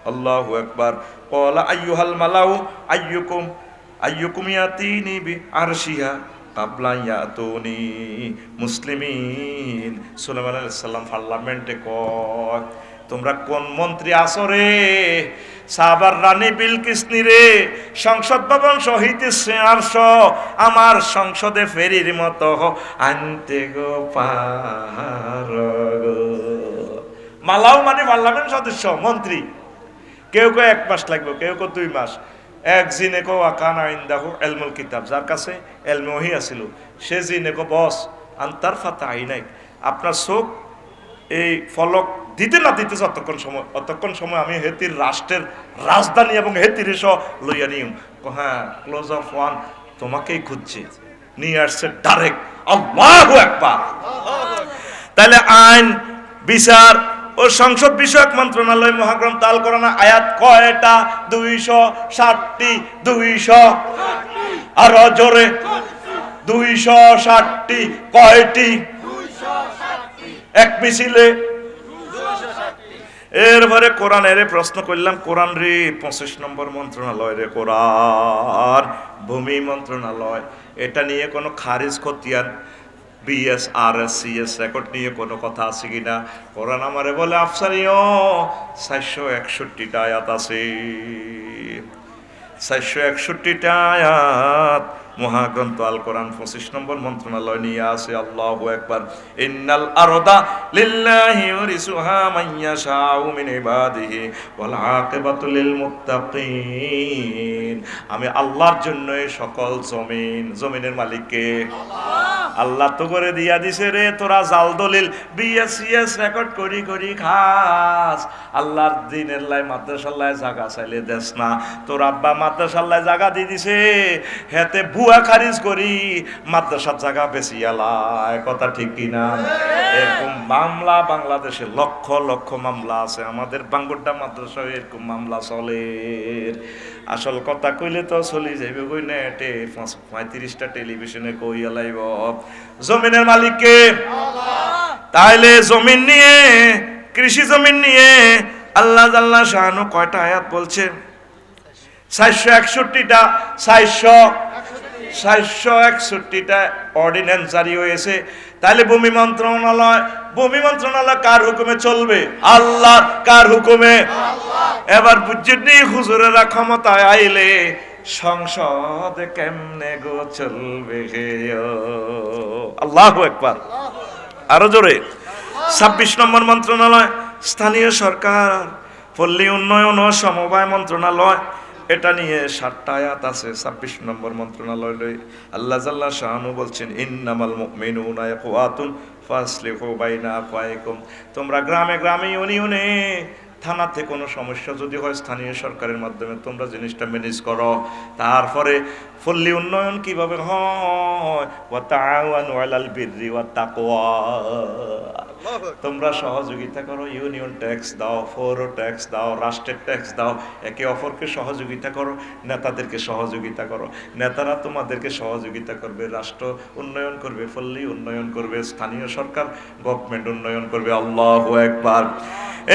Speaker 1: আল্লাহু আকবার। ক্বালা আইয়ুহাল মালাউ আইয়ুকুম ইয়াতিনি বিআরশিহা কাবলা ইয়াতুনি মুসলিমিন। সুলাইমান আলাইহিস সালাম পার্লামেন্টে কয়, তোমরা কোন মন্ত্রী আসো রে? সাহাবার রানী বিলকিস রে সংসদ ভবন সহিতেছে আরশ আমার সংসদে ফেরির মতো আনতে গো পার গো। মালাও মানে পার্লামেন্ট সদস্য, মন্ত্রী। কেউ কেউ 1 মাস লাগবে, কেউ কেউ 2 মাস। এক জিনেকো আকানা ইনদাহু ইলমুল কিতাব, যার কাছে ইলমে ওহী আছিল, সে জিনেকো বস আনতার ফাতা আইনাই, আপনার চোখ এই ফলক দিতে না দিতে অতক্ষণ সময় আমি হেতির রাষ্ট্রের রাজধানী এবং হেতির এসে লইয়া নিম। হ্যাঁ, ক্লোজ অফ ওয়ান তোমাকেই খুঁজছে, নিয়ে আসছে ডাইরেক্ট। আল্লাহু আকবার। তাহলে আইন বিচার ও সংসদ বিষয়ক মন্ত্রণালয় মহাগ্রন্থ আল কোরআন আয়াত কয়টা? 260টি। 200 আরো জোরে 260টি। কয়টি? এক মিছিলে। এরপরে কোরআনের প্রশ্ন করলাম, কোরআন রে 25 নম্বর মন্ত্রণালয় রে কোরআন, ভূমি মন্ত্রণালয়, এটা নিয়ে কোনো খারিজ খতিয়ান BSRS CS রেকর্ড নিয়ে কোনো কথা আছে কিনা? কোরআন আমারে বলে আফসারিও 461টা আয়াত আছে। 461টা আয়াত মহাগ্রন্থ আল কোরআন 25 নম্বর মন্ত্রণালয় নিয়ে আসে। আল্লাহু আকবার। ইন্নাল আরদা লিল্লাহি ইউরিসুহা মান ইয়াশাউ মিন ইবাদিহি ওয়াল আকিবাতু লিল মুত্তাকিন। আমি আল্লাহর জন্য এই সকল জমিনের মালিক কে? আল্লাহ তো করে দিয়া দিছে রে, তোরা জাল দলিল BSCS রেকর্ড করি খাস। আল্লাহর দিনের লাই মাদ্রাসাল্লাহ জায়গা চাইলে দেশ না, তোর আব্বা মাদ্রাসাল্লাহ জায়গা দিয়ে দিছে, হেতে ভুয়া খারিজ করি মাদ্রাসার জায়গা বেশি আলায়। কথা ঠিক কিনা? এরকম মামলা বাংলাদেশে লক্ষ লক্ষ মামলা আছে। আমাদের বাঙ্গুরডা মাদ্রাসা এরকম মামলা চলে। আসল কথা কইলে তো চলি যাইবে কই নেটে 35টা টেলিভিশনে কই আলাইব। জমিনের মালিক কে? তাইলে জমিন নিয়ে, কৃষি জমিন নিয়ে আল্লাহ জাল্লা শানু কয়টা আয়াত বলছে? 461টা। 461টা অর্ডিন্যান্স জারি হয়েছে। তাহলে ভূমি মন্ত্রণালয় কার হুকুমে চলবে? আল্লাহ। কার হুকুমে? এবার বুঝছেন হুজুরেরা ক্ষমতায় আইলে সংসদ কেমনে গো চলবে? আল্লাহু আকবার। আরো জোরে 26 নম্বর মন্ত্রণালয় স্থানীয় সরকার, পল্লী উন্নয়ন ও সমবায় মন্ত্রণালয়, এটা নিয়ে 7টা আয়াত আছে। 26 নম্বর মন্ত্রণালয় লই আল্লাহ জাল্লা শানু বলছেন, ইন্নামাল মুমিনুনা ইখওয়াতুন ফাসলিহু বাইনা আখওয়াইকুম। তোমরা গ্রামে গ্রামে ইউনিয়নে থানাতে কোনো সমস্যা যদি হয় স্থানীয় সরকারের মাধ্যমে তোমরা জিনিসটা ম্যানেজ করো। তারপরে পল্লী উন্নয়ন কিভাবে হয়? ওয়া তাআওয়ানু আলাল বিররি ওয়াত তাকওয়া। তোমরা সহযোগিতা করো, ইউনিয়ন ট্যাক্স দাও, পৌর ট্যাক্স দাও, রাষ্ট্রের ট্যাক্স দাও, একে অপরকে সহযোগিতা করো, নেতাদেরকে সহযোগিতা করো। নেতারা তোমাদেরকে সহযোগিতা করবে, রাষ্ট্র উন্নয়ন করবে, পল্লী উন্নয়ন করবে, স্থানীয় সরকার গভর্নমেন্ট উন্নয়ন করবে। আল্লাহু আকবার।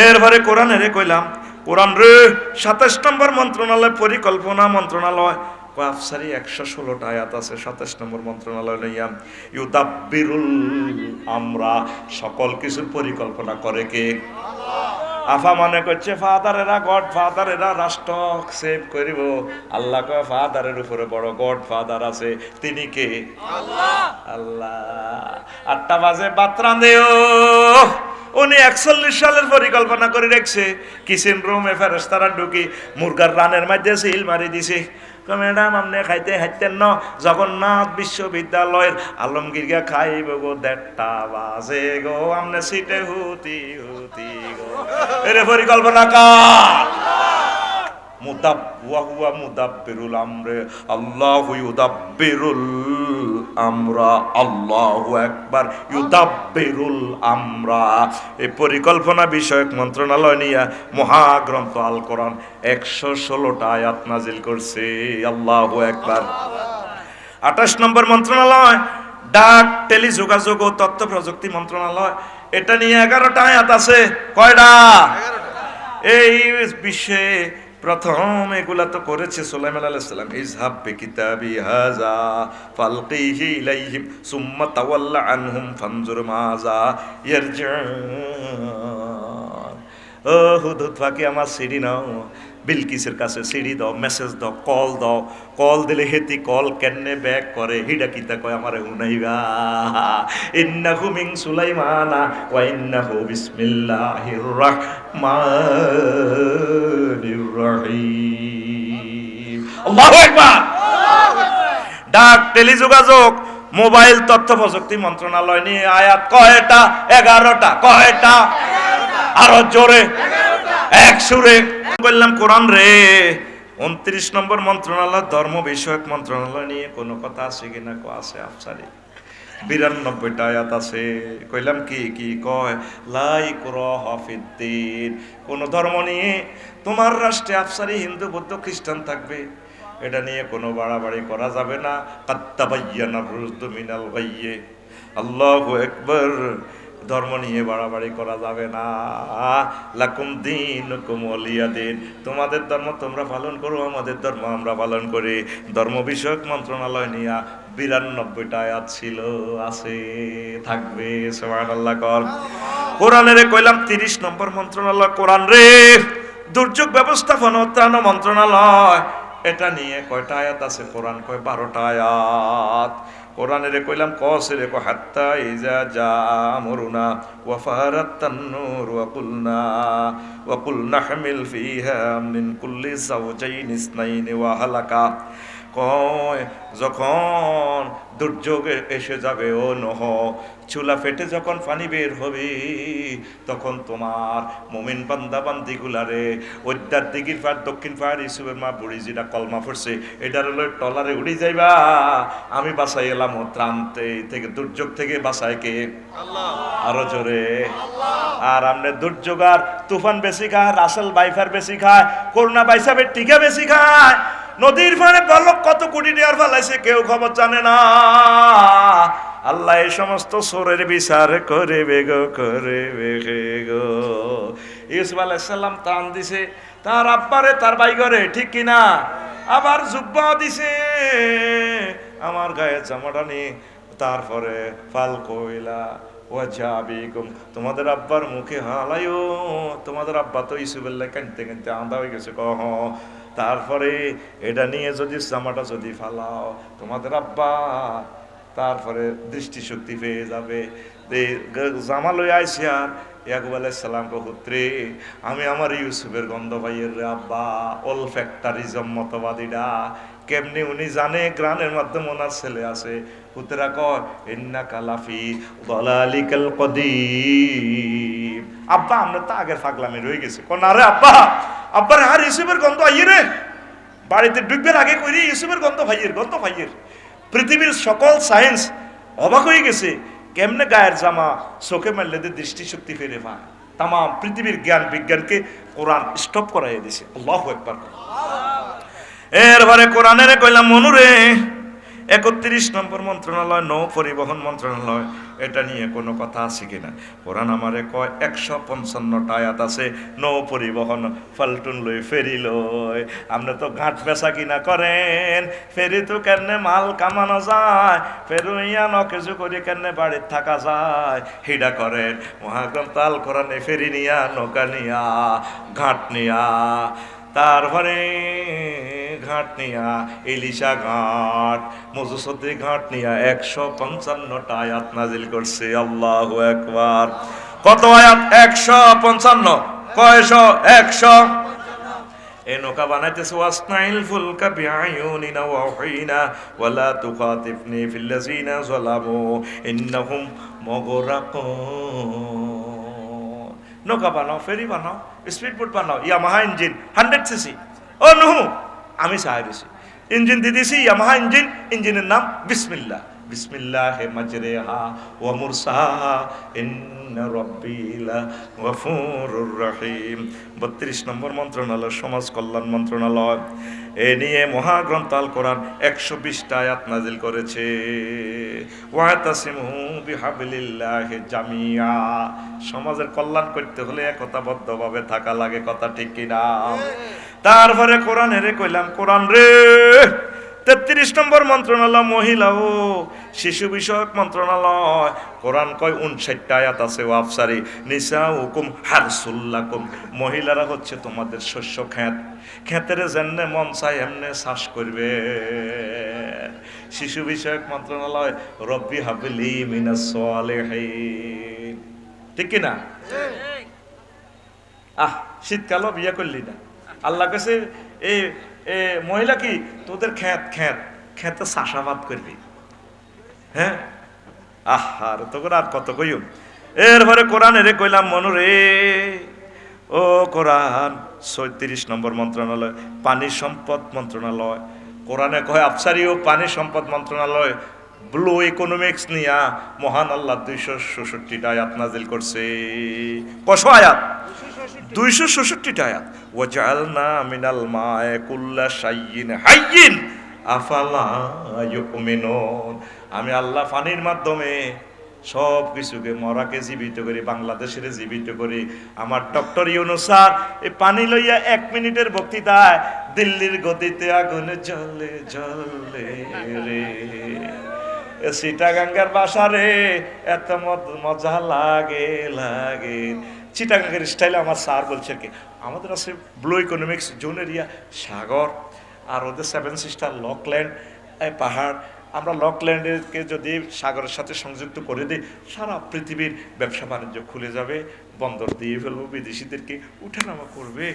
Speaker 1: এরপরে কোরআনের কইলাম, কোরআন রে 27 নম্বর মন্ত্রণালয়, পরিকল্পনা মন্ত্রণালয়, আফসারি 116টা আয়াত আছে 27 নম্বর মন্ত্রণালয় নিয়াম। ইউদাব্বিরুল আমরা, সকল কিছুর পরিকল্পনা করে কে? আফা মনে করছে ফাদারেরা গড ফাদারেরা রাষ্ট্র সেভ করিব। আল্লাহ কয় ফাদারের উপরে বড় গড ফাদার আছে, তিনি কে? আল্লাহ। আল্লাহ 8টা বাজে বাত্রা দেও, উনি 41 সালের পরিকল্পনা করে রেখেছে। কিচেন রুমে ফেরেশতারা ঢুকি মুরগার রানের মধ্যে সিল মারি দিছে। ম্যাডাম আপনি খাইতে হাইতেন না, জগন্নাথ বিশ্ববিদ্যালয়ের আলমগীরকে খাইব গো 1:30 বাজে গো, আপনি সিটে হুতি হুতি গো। এর পরিকল্পনা কার? মুদাব্বিরুল আমরে, আল্লাহু ইউদাব্বিরুল আমরা। আল্লাহু আকবার। ইউদাব্বিরুল আমরা, এই পরিকল্পনা বিষয়ক মন্ত্রণালয় নিয়ে মহাগ্রন্থ আল কোরআন 116টা আয়াত নাজিল করছে। আল্লাহু আকবার। 28 নম্বর মন্ত্রণালয় ডাক টেলিযোগাযোগ ও তথ্য প্রযুক্তি মন্ত্রণালয়, এটা নিয়ে 11টা আয়াত আছে। কয়টা? এই বিশ্বে প্রথম এগুলা তো করেছে সুলাইমান আলাইহিস সালাম। ইযহাব বিকিতাবি হাযা ফালকিহি ইলাইহিম সুম্মা তাওয়াল্লা আনহুম ফানজুর মাযা ইয়ারজিউন। ও হুদহুদ ফাকি আমার সিডি নাও, বিলকিসের কাছে সিডি দাও, মেসেজ দাও, কল দিলে হেতি কল কেনে ব্যাক করে, হিডা কিতা কয় আমারে হুনাইবা। ইন্নাহু মিন সুলাইমানা ওয়া ইন্নাহু বিসমিল্লাহির রাহমানির রহিম। আল্লাহু আকবার। ডাক টেলিযোগাযোগ মোবাইল তথ্য প্রযুক্তি মন্ত্রণালয় নিয়ে আয়াত কয়টা? 11টা। কয়টা? আরো জোরে, এক সুরে বললাম কোরআন রে। 29 নম্বর মন্ত্রণালয় ধর্ম বিষয়ক মন্ত্রণালয় নিয়ে কোনো কথা আছে কিনা? আছে আফসারি 92টা আয়াত আছে। কইলাম কি কি কয়? লা ইকরাহা ফিদ্দিন, কোন ধর্ম নিয়ে তোমার রাষ্ট্রে আফসারি হিন্দু বৌদ্ধ খ্রিস্টান থাকবে, এটা নিয়ে কোনো বাড়াবাড়ি করা যাবে না। কাদ তাবায়্যানার রুশদু মিনাল গাইয়্যি। আল্লাহু আকবার। ধর্ম নিয়ে বাড়াবাড়ি করা যাবে না। লাকুম দীনুকুম ওয়ালিয়া দীন, তোমাদের ধর্ম তোমরা পালন করো, আমাদের ধর্ম আমরা পালন করি। ধর্ম বিষয়ক মন্ত্রণালয় নিয়ে 92টা আয়াত ছিল, আছে, থাকবে। সুবহানাল্লাহ। কর কোরআনের কইলাম 30 নম্বর মন্ত্রণালয় কোরআন রে দুর্যোগ ব্যবস্থাপনা ও ত্রাণ মন্ত্রণালয়, এটা নিয়ে কয়টা আয়াত আছে? কোরআন কয় 12টা আয়াত। কোরআনের কইলাম কসরে কো হাত্তা ইজা জা আমরুনা ওয়া ফারাত তান্নুর ওয়া কুলনা হামিল ফিহা মিন কুল্লি যাওজাইন ইসনাইন ওয়া হালাকা। কয় যখন দুর্যোগ এসে যাবে, ও নহ, চুলা ফেটে যখন পানি বের হবে, তখন তোমার মুমিন বান্দা বান্দিগুলারে ওইটার দিকের পার দক্ষিণ পার ইসুবের মা বুড়ি যেটা কলমা পড়ছে এটার হলো টলারে উড়ি যাইবা, আমি বাসাই এলাম ও ত্রান্তে থেকে, দুর্যোগ থেকে বাসায় কে? আল্লাহ। আরো জোরে। আর আমনে দুর্যোগ আর তুফান বেশি খায়, রাসেল বাইফার বেশি খায়, করোনা বাইসাবের টিকা বেশি খায়। নদীর পাড়ে বলক কত কোটি টাকার ফেলাইছে, কেউ খবর জানে না। আল্লাহ এই সমস্ত সোরের বিচার করে বেগো, করে বেগো। ইউসুফ আলাইহিস সালাম ত্রাণ দিছে তার আব্বারে, তার বাইগরে, ঠিক কিনা? আবার জুব্বা দিছে আমার গায়ে জামাটা নিয়ে। তারপরে ফাল কইলা ওয়াজাবিকুম, তোমাদের আব্বার মুখে হালাইও, তোমাদের আব্বা তো ইউসুফের কানতে কানতে আন্দা হয়ে গেছে। কহ তারপরে এটা নিয়ে যদি জামাটা যদি ফালাও তোমাদের আব্বা তারপরে দৃষ্টিশক্তি পেয়ে যাবে। জামা লই আইসি আর ইয়াকুব আলাইহিস সালাম কো পুত্রে, আমি আমার ইউসুফের গন্ধ পাইয়ের রে আব্বা। ওল ফ্যাক্টরিজম মতবাদীরা কেমনি উনি জানে গ্রানের মাধ্যমে ওনার ছেলে আছে। পুত্রা কয় ইন্না কালাফি দালালিকাল কদিম, আব্বা আমরা তো আগের পাগলামি রয়ে গেছে। কোন আরে আব্বা, আব্বার আর ইউসুফের গন্ধ আইয়ে রে, বাড়িতে ঢুকবার আগে কইরি ইউসুফের গন্ধ ভাইয়ের, গন্ধ ভাইয়ের। পৃথিবীর সকল সায়েন্স অবাক হয়ে গেছে, কেমনে গায়ের জামা চোখে মারলে দৃষ্টিশক্তি ফিরে পায়। তাম পৃথিবীর জ্ঞান বিজ্ঞানকে কোরআন স্টপ করাইয়া দিছে। আল্লাহু আকবার। এরপরে কোরআনের কইলাম মনুরে 31 নম্বর মন্ত্রণালয় নৌ পরিবহন মন্ত্রণালয়, এটা নিয়ে কোনো কথা আছে কিনা? কোরআন আমারে কয় 155টা আয়াত আছে নৌ পরিবহন ফাল্টুন লই ফেরি লই। আপনি তো ঘাট বেচা কিনা করেন, ফেরি তো কেনে মাল কামানো যায়, ফেরুইয়া নকেজু করে কেনে বাড়ির থাকা যায়, হিডা করেন। মহাগ্রন্থ আল কোরআনে ফেরি নিয়া, নৌকা নিয়া, ঘাট নিয়া, তারপরে ঘাট নিয়া, ইলিশা ঘাট, মজুসদ্দি ঘাট নিয়া 155টা আয়াত নাজিল করছে। আল্লাহু আকবার। কত আয়াত? 155। কয়শো? 100। এই নৌকা বানাইতেছে ওয়াসনাইল ফুলকা বিআয়ুনিনা ওয়া ওয়াহিনা ওয়ালা তুখাতিফনি ফিল্লাযিনা যালামু ইন্নাহুম মুগরাকুন। নৌকা বানাও, ফেরি বানাও, স্পিড বোট বানাও, ইয়ামাহা ইঞ্জিন 100 সিসি। ও নুহু, আমি চাই দিছি ইঞ্জিন দিয়ে দিছি ইয়ামাহা ইঞ্জিন, ইঞ্জিনের নাম বিসমিল্লাহ। বিসমিল্লাহি মাজরিহা ওয়া মুরসাহা ইন্না রাব্বি লাগফুরুর রহিম। 32 নম্বর মন্ত্রণালয় সমাজ কল্যাণ মন্ত্রণালয়, এ নিয়ে মহাগ্রন্থ আল কোরআন 120টা আয়াত নাজিল করেছে। ওয়াতাসিমু বিহাবলিল্লাহি জামিয়া। সমাজের কল্যাণ করতে হলে একতাবদ্ধভাবে থাকা লাগে, কথা ঠিক কিনা? তারপরে কোরআনের কইলাম কোরআন রে 33 নম্বর মন্ত্রণালয় মহিলা ও শিশু বিষয়ক মন্ত্রণালয়, কোরআন কয় 59টা আয়াত আছে। ও আফসারি নিসাউকুম হারসুল্লাকুম, মহিলারা হচ্ছে তোমাদের শস্য ক্ষেত, ক্ষেতের যেমনে মন চায় এমনে চাষ করবে। শিশু বিষয়ক মন্ত্রণালয় রব্বি হাবলি মিনাস সালিহিন, ঠিক কিনা? শীতকালও বিয়ে করলি না, আল্লাহ কাছে এই মহিলা কি তোদের খেতে চাষাবাদ করবি। হ্যাঁ, আর তোর আর কত কইম। এরপরে কোরআন এরে কইলাম মনুরে, ও কোরআন 36 নম্বর মন্ত্রণালয় পানি সম্পদ মন্ত্রণালয়, কোরআনে কয় আফসারি ও পানি সম্পদ মন্ত্রণালয় ব্লু ইকোনমিক্স নিয়া মহান আল্লাহ 266টা আয়াত নাজিল করছে। কয়শো আয়াত? 266টা আয়াত। ওয়াজআলনা মিনাল মা'i কুল্লা শাইইন হাইয়িন আফালা ইউমিনুন। আমি আল্লাহ পানির মাধ্যমে সব কিছুকে, মরাকে জীবিত করি, বাংলাদেশের জীবিত করি। আমার ডক্টর ইউনূস স্যার এই পানি লইয়া 1 মিনিটের বক্তৃতায় দিল্লির গতিতে আগুন জ্বলে জ্বলে রে, চিটাগাঙ্গের বাসা রে এত মজা লাগে লাগে। চিটাগাঙ্গের স্টাইলে আমার স্যার বলছে কি, আমাদের আছে ব্লু ইকোনমিক্স জোন এরিয়া, সাগর, আর ওদের 7 সিস্টার লকল্যান্ড পাহাড়। আমরা লকল্যান্ডকে যদি সাগরের সাথে সংযুক্ত করে দিই, সারা পৃথিবীর ব্যবসা বাণিজ্য খুলে যাবে, বন্দর দিয়ে ফেলবো, বিদেশিদেরকে উঠানামা করবে,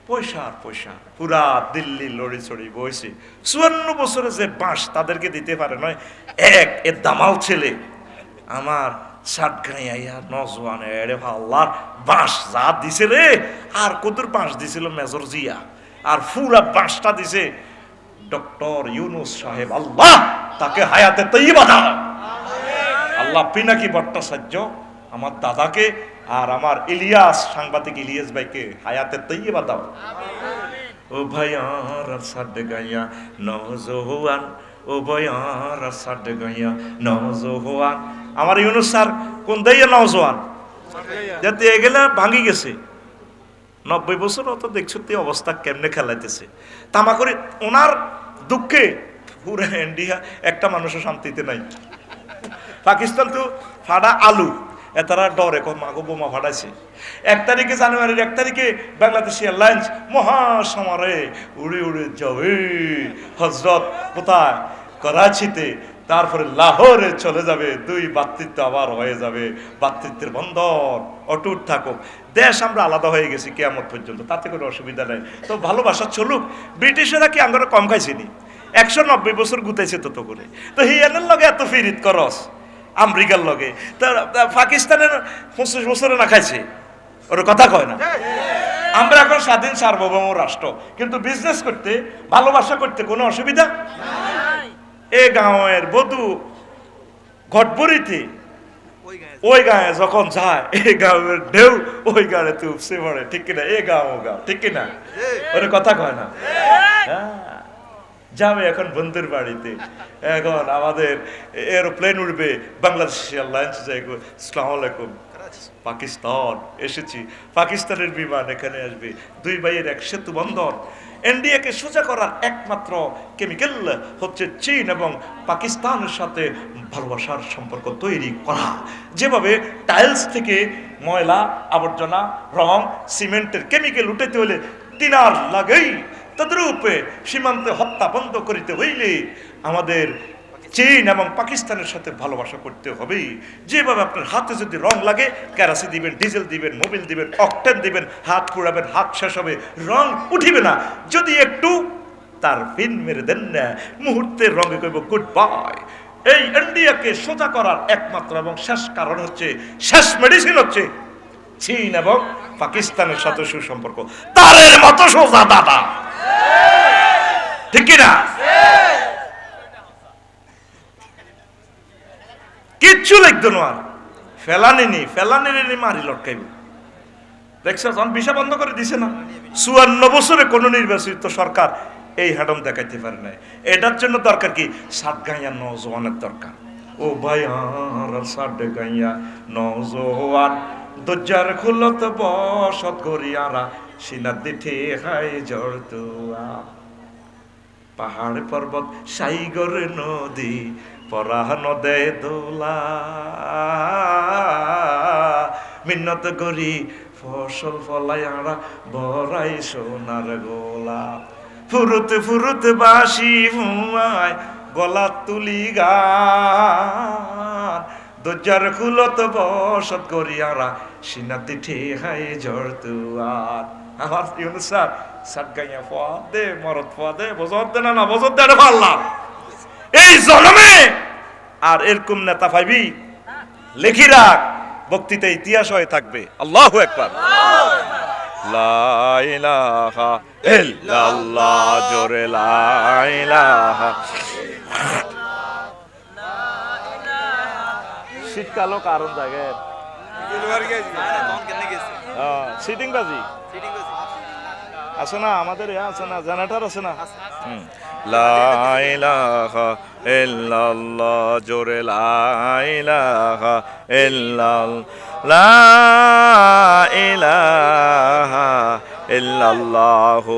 Speaker 1: পয়সা আর পয়সা। পুরা দিল্লি লড়ি চড়ি বইছে। 54 বছরে যে বাঁশ তাদেরকে দিতে পারে নয়, এ দামাল ছেলে আমার সাতগাঁইয়া নজওয়ান এরে আল্লাহর বাঁশ যা দিছে রে, আর কতর বাঁশ দিছিল মেজর জিয়া, আর পুরা বাঁশটা দিছে ডক্টর ইউনূস সাহেব। আল্লাহ তাকে হায়াতে তৈয়বা দাও। আল্লাহ পিনাকি ভট্টাচার্য আমার দাদাকে আর আমার ইলিয়াস সাংবাদিক ইলিয়াস ভাইকে হায়াতে তৈয়বা দাও। ও ভাইয়ার সাদ গাইয়া নওজোয়ান, ও ভাইয়ার সাদ গাইয়া নওজোয়ান। আমার ইউনূস স্যার কোন দাইয়া নওজোয়ান, যাতে এগুলা ভাঙি গেছে 90 বছর। অত দেখছো তে অবস্থা কেমনে খেলাইতেছে তামা করে। ওনার দুঃখে পুরো ইন্ডিয়া একটা মানুষও শান্তিতে নাই। পাকিস্তান তো ফাড়া আলু, এতারা ডরে মাগো বোমা ফাটাইছে। 1 তারিখে জানুয়ারির 1 তারিখে বাংলাদেশ এয়ারলাইন্স মহাসমারে উড়ে উড়ে যাবে হজরত কোথায়, করাচিতে, তারপরে লাহোরে চলে যাবে। 2 ভ্রাতৃত্ব আবার হয়ে যাবে, ভ্রাতৃত্বের বন্ধন অটুট থাকুক। দেশ আমরা আলাদা হয়ে গেছি কিয়ামত পর্যন্ত, তাতে কোনো অসুবিধা নেই। তো ভালোবাসা চলুক। ব্রিটিশরা কি আমরা কম খাইছিনি? 190 বছর গুতাইছে তত করে। তো হিয়ানের লগে এত ফিরিত করস আমেরিকার লগে, তা পাকিস্তানের 25 বছরে না খাইছে, ওর কথা কয় না। আমরা এখন স্বাধীন সার্বভৌম রাষ্ট্র, কিন্তু বিজনেস করতে, ভালোবাসা করতে কোনো অসুবিধা নাই। এ গাঁয়ের বধূ ঘটবরিতে ওই গায়ে যখন যায় এই গাঁয়ের ঢেউ ওই গায়ে তুই উপসে পড়ে, ঠিক কিনা? এ গাও ও গাও, ঠিক কিনা? ওরে কথা কয় না? যাবে এখন বন্ধুর বাড়িতে, এখন আমাদের এরোপ্লেন উঠবে বাংলাদেশি এয়ারলাইন্স যাইব, আসসালামু আলাইকুম পাকিস্তান এসেছি, পাকিস্তানের বিমান এখানে আসবে, দুই ভাইয়ের এক সেতু বন্ধন। ইন্ডিয়াকে সোজা করার একমাত্র কেমিক্যাল হচ্ছে চীন এবং পাকিস্তানের সাথে ভালোবাসার সম্পর্ক তৈরি করা। যেভাবে টাইলস থেকে ময়লা আবর্জনা রং সিমেন্টের কেমিক্যাল উঠাতে হলে দিনার লাগেই, তদ্রূপে সীমান্তে হত্যা বন্ধ করিতে হইলে আমাদের চীন এবং পাকিস্তানের সাথে ভালোবাসা করতে হবে। যেভাবে আপনার হাতে যদি রং লাগে, কেরাসিন দিবেন, ডিজেল দিবেন, মোবিল দিবেন, অকটেন দিবেন, হাত পুড়াবেন, হাত শেষ হবে, রং উঠিবে না। যদি একটু তার পিন মেরে দেন না, মুহূর্তের রঙে কইব গুড বাই। এই ইন্ডিয়াকে সোজা করার একমাত্র এবং শেষ কারণ হচ্ছে, শেষ মেডিসিন হচ্ছে চীন এবং পাকিস্তানের সাথে সুসম্পর্ক। তারের মতো সোজা দাদা, ঠিক কিনা? কিচ্ছু লিখতো না, আর ফেলানি মারি লটকাইব। দেখছো যখন ভিসা বন্ধ করে দিছে না, 54 বছরে কোন নির্বাচিত সরকার এই হ্যাডম দেখাইতে পারে নাই। এটার জন্য দরকার কি? সাত গাইয়া নজওয়ানের দরকার। ও ভাই আর সাত গাইয়া নজওয়ান দজ্জার খুলত বসত গরিয়ারা সিনার দিঠে হাই জড়তুয়া, পাহাড় পর্বত সাইগর নদী পরাহন দে দোলা, মিন্নত গরি ফসল ফলাইয়ারা বড়াই সোনার গোলা, ফুরুতে ফুরুতে বাসি ভুমায় গলা তুলি গান, দজ্জার খুলত বসত করিয়ারা সিনাতি ঠেহাই জড়তুয়ার। আমার ইউনুস স্যার সাত গাইয়া ফোয়া দে, মরদ ফোয়া দে, বজর দে না বজর দে, পারলাম এই জন্মে আর এরকম নেতা পাইবি, লেখি রাখ, বক্তৃতা ইতিহাস হয়ে থাকবে। আল্লাহু আকবার। লা ইলাহা ইল্লাল্লাহ, জোরে লা ইলাহা। শীতকালও কারণ জায়গায় সিটিং বাজি আছে না, আমাদের আছে না, জেনারেটর আছে না। লা ইলাহা ইল্লাল্লাহ, জোরে লা ইলাহা ইল্লাল্লাহ, লা ইলাহা ইল্লাল্লাহু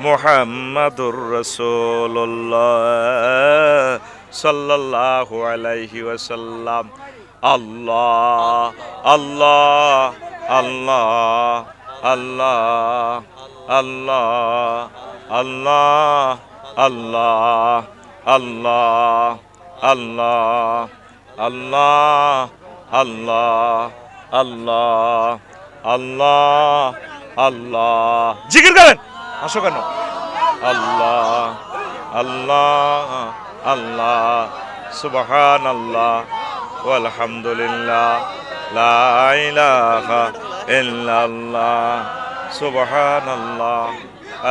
Speaker 1: মুহাম্মাদুর রাসূলুল্লাহ সাল্লাল্লাহু আলাইহি ওয়াসাল্লাম। আল্লাহ আল্লাহ আল্লাহ আল্লাহ আল্লাহ আল্লাহ আল্লাহ আল্লাহ আল্লাহ আল্লাহ আল্লাহ আল্লাহ আল্লাহ আল্লাহ, জিকির করেন, আসো কেন? আল্লাহ আল্লাহ আল্লাহ, সুবহানাল্লাহ ওয়ালহামদুলিল্লাহ, লা ইলাহা ইল্লাল্লাহ, সুবহানাল্লাহ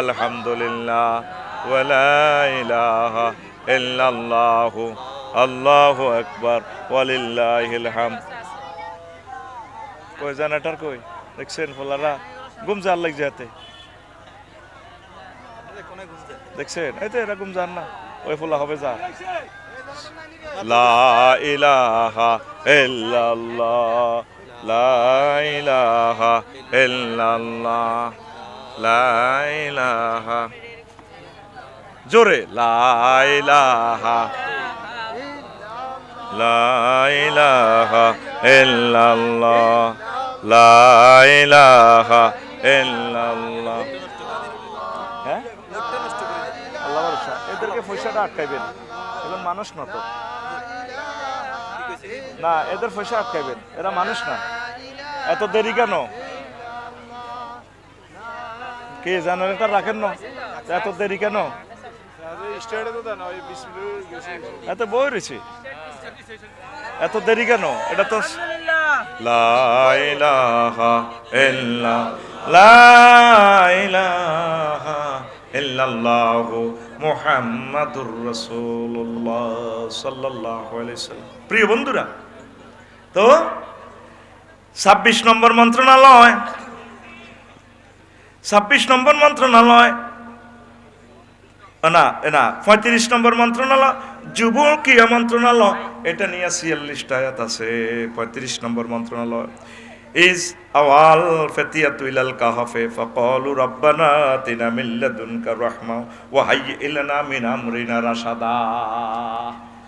Speaker 1: আলহামদুলিল্লাহ, ওয়া লা ইলাহা ইল্লাল্লাহ, আল্লাহু আকবার, ওয়ালিল্লাহিল হামদ। কই জেনারেটর কই? দেখছেন ফলারা গুমজার লাগ যাতে, দেখছেন এই তো এরা গুমজার না, ওই ফলা হবে যা। লা ইলাহা ইল্লাল্লাহ, লা ইলাহা ইল্লাল্লাহ, লা ইলাহা, জোরে লা ইলাহা, লা ইলাহা ইল্লাল্লাহ, লা ইলাহা ইল্লাল্লাহ। হ্যাঁ আল্লাহ ভরসা, এদেরকে পয়সাটা আটকাইবেন, এদের মানুষ না তো, না এদের পয়সা আটকাইবেন, এরা মানুষ না। এত দেরি কেন? কে জেনারেটর রাখেন না, এত দেরি কেন? এত বই রয়েছে, এত দেরি কেন? এটা তো লা ইলাহা ইল্লাল্লাহ, লা ইলাহা ইল্লাল্লাহু মুহাম্মাদুর রাসূলুল্লাহ সাল্লাল্লাহু আলাইহি ওয়াসাল্লাম। প্রিয় বন্ধুরা, তো 26 নম্বর মন্ত্রণালয়, 26 নম্বর মন্ত্রণালয় না না 35 নম্বর মন্ত্রণালয় যুব ক্রীড়া মন্ত্রণালয়, এটা নিয়ে 46টা আয়াত আছে। 35 নম্বর মন্ত্রণালয় ইজ আওয়াল ফাতিয়াতু ইলাল কাহফে ফাকালু রাব্বানা আতিনা মিন লাদুনকা রাহমা ওয়া হাইয়্যি লানা মিন আমরিনা রাশাদা।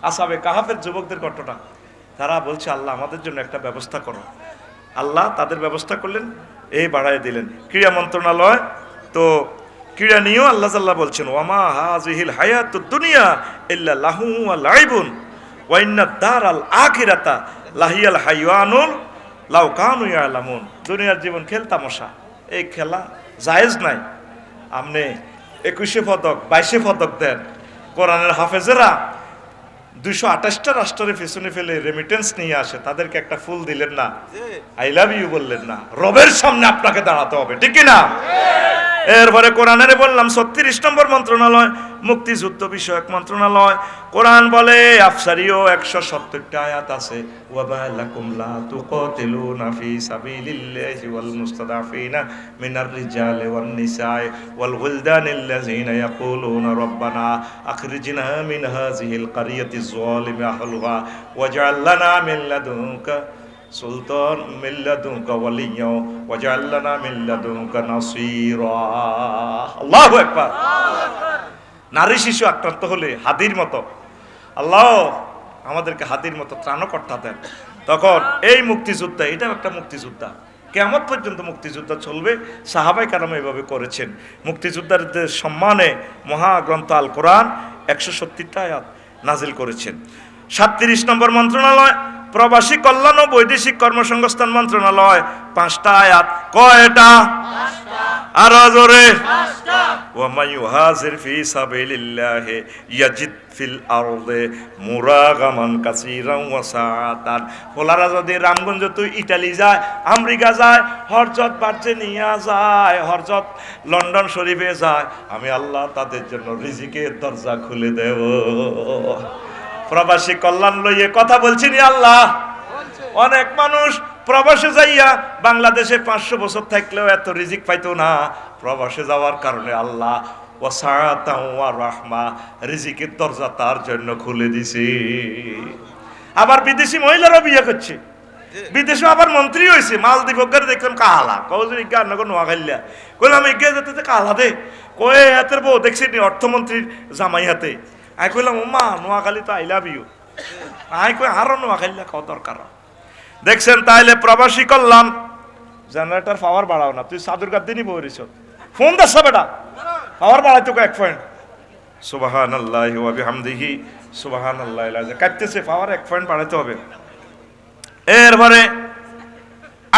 Speaker 1: আসহাবে কাহফের যুবকদের ঘটনা, তারা বলছে আল্লাহ আমাদের জন্য একটা ব্যবস্থা করো। আল্লাহ তাদের ব্যবস্থা করলেন, এই বাড়ায় দিলেন। ক্রীড়া মন্ত্রণালয়, তো ক্রীড়া নিয়েও আল্লাহ তাআলা বলছেন ওয়ামা হাযিহিল হায়াতুদ দুনিয়া ইল্লা লাহু ওয়া লাইবুন ওয়া ইন্নাদ দারাল আখিরাতা লাহিয়াল হাইওয়ানুল লাউ কানু ইয়ালামুন। দুনিয়ার জীবন খেল তামাশা, এই খেলা জায়েজ নাই। আপনি 21 পদক 22 পদক দেন, কোরআনের হাফেজেরা 228টা রাষ্ট্রের পেছনে ফেলে রেমিটেন্স নিয়ে আসে, তাদেরকে একটা ফুল দিলেন না, আই লাভ ইউ বললেন না, রবের সামনে আপনাকে দাঁড়াতে হবে, ঠিক কি না? এরপরে কোরআনের বললাম 36 নম্বর মন্ত্রণালয় মুক্তিযুদ্ধ বিষয়ক মন্ত্রণালয়। কোরআন বলে আফসারিও 170টা আয়াত আছে। ওয়াবালাকুম লা তুকাতিলুনা ফি সাবিলিল্লাহি ওয়াল মুস্তাদাফিনা মিনার রিজালি ওয়ান নিসাই ওয়াল ওয়িলদানিল্লাযিনা ইয়াকুলুনা রাব্বানা আখরিজনা মিন হাযিহিল ক্বরিয়াতি যালিমি আহলুহা ওয়াজআল লানা মিন লাদুনকা সুলতান মিল্লাদুনকা ওয়ালিয়্যা ওয়াজআল লানা মিন লাদুনকা নাসীরা। আল্লাহু আকবার। নারী শিশু আক্রান্ত হলে হাদির মতো আল্লাহ আমাদেরকে হাদির মতো ত্রাণকর্তা দেন। তখন এই মুক্তিযোদ্ধা, এটাও একটা মুক্তিযোদ্ধা, কিয়ামত পর্যন্ত মুক্তিযোদ্ধা চলবে। সাহাবায়ে কেরাম এভাবে করেছেন। মুক্তিযোদ্ধাদের সম্মানে মহাগ্রন্থ আল কোরআন 170টা আয়াত নাজিল করেছেন। 37 নম্বর মন্ত্রণালয় প্রবাসী কল্যাণ ও বৈদেশিক কর্মসংস্থান মন্ত্রণালয়, 5টা আয়াত। কয়টা? আরো জোরে। ওয়া মান ইউহাজির ফি সাবিলিল্লাহি ইয়াজিদ ফিল আরদে মুরাগামান কাসীরান ওয়া সাআতান। ওলারা যদি রামগঞ্জ তুই ইতালি যায়, আমেরিকা যায়, হরজত ভার্জিনিয়া যায়, হরজত লন্ডন শরীফে যায়, আমি আল্লাহ তাদের জন্য রিজিকের দরজা খুলে দেব। প্রবাসী কল্যাণ লইয়ে কথা বলছি নি আল্লাহ। অনেক মানুষ প্রবাসে যাইয়া বাংলাদেশে 500 বছর থাকলেও এত রিজিক পাইতো না। প্রবাসে যাওয়ার কারণে আল্লাহ ওয়াসাআতা ওয়া রাহমা রিজিকের দরজা তার জন্য খুলে দিছে। আবার বিদেশি মহিলারা বিয়ে করছে, বিদেশে আবার মন্ত্রী হয়েছে। মালদ্বীপের দেখলাম কালা কৌজুরি গান নগর নোয়াখাইলা কইলাম এগিয়ে যেতে কালা দে কয়ে হাতের বউ দেখছি অর্থমন্ত্রীর জামাই হাতে। আই কইলাম মা নোয়াখালী তো আই লাভ ইউ। আই কই আরো নোয়াখাইলা কত দরকার দেখছেন। তাইলে প্রবাসী কল্যাণ জেনারেটর পাওয়ার বাড়াও না, তুই সাদুর গাদ দিনই বইরিস ফোন দেশ বেটা পাওয়ার বাড়াই তোকে 1 পয়েন্ট। সুবহানাল্লাহি ওয়া বিহামদিহি সুবহানাল্লাহিল আযীম। কাটতেছে পাওয়ার 1 পয়েন্ট বাড়াইতে হবে। এরপরে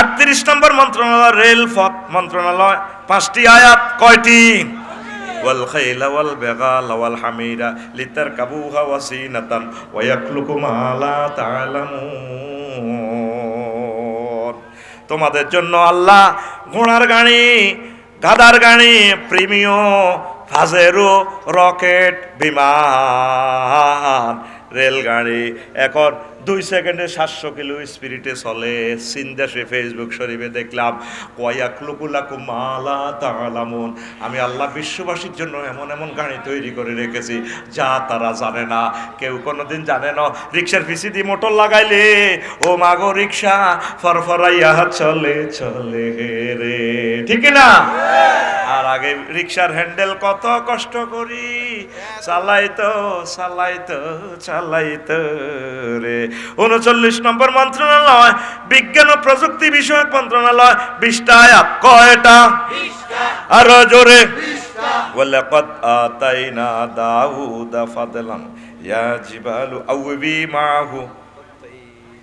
Speaker 1: 38 নম্বর মন্ত্রণালয় রেল পথ মন্ত্রণালয়, 5টি আয়াত। কয়টি? ওয়াল খাইলা ওয়াল বিগাল ওয়াল হামিরা লিতারকাবুহা ওয়া সিনাতান ওয়া ইয়াখলুকু মা লা তা'লামুন। তোমাদের জন্য আল্লাহ ঘোড়ার গাড়ি, গাধার গাড়ি, প্রিমিয়াম, ফাজেরো, রকেট, বিমান, রেলগাড়ি এখন 2 সেকেন্ডে 700 কিলো স্পিরিটে চলে। সিনদেশে ফেসবুক শরীফে দেখলাম ওয়ায়াখলুকুলাকুম মা লা তা'লামুন। আমি আল্লাহ বিশ্ববাসীর জন্য এমন এমন গাড়ি তৈরি করে রেখেছি যা তারা জানে না, কেউ কোনোদিন জানে না। রিক্সার পিছি দিয়ে মোটর লাগাইলে ও মাগো রিক্সা ফরফরাইয়া চলে চলে রে, ঠিক না? আর আগে রিক্সার হ্যান্ডেল কত কষ্ট করি চালাইতো চালাইতো চালাইতো রে। 39 নম্বর মন্ত্রণালয় বিজ্ঞান ও প্রযুক্তি বিষয়ক মন্ত্রণালয়, 20টা আয়াত। কয়টা? 20টা। আরো জোরে। ওয়ালাকাদ আতাইনা দাউদা ফাদলান ইয়া জিবালু আউবি মাহু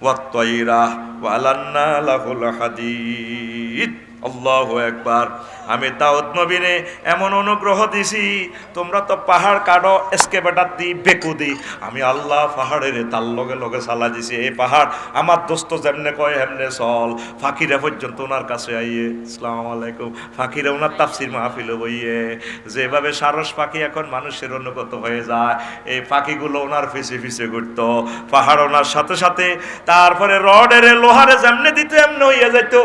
Speaker 1: ওয়াত-তায়রা ওয়ালান্না লাহুল হাদিদ। আল্লাহু আকবার। আমি দাউদ নবীরে এমন অনুগ্রহ দিছি, তোমরা তো পাহাড় কাটো এসকেভেটার দি বেকু দি, আমি আল্লাহ পাহাড়ের তার লগে লগে চালা দিছি। এই পাহাড় আমার দোস্ত যেমনে কয় হেমনে চল। ফাকিরা পর্যন্ত ওনার কাছে আইয়ে আসসালামু আলাইকুম, ফাকিরা ওনার তাফসির মাহফিল বইয়ে যেভাবে সারস পাখি এখন মানুষের অনুগত হয়ে যায়, এই পাখিগুলো ওনার পিছে পিছে ঘুরত, পাহাড় ওনার সাথে সাথে। তারপরে রডের লোহারে যেমনে দিত এমনি হইয়া যাইতো।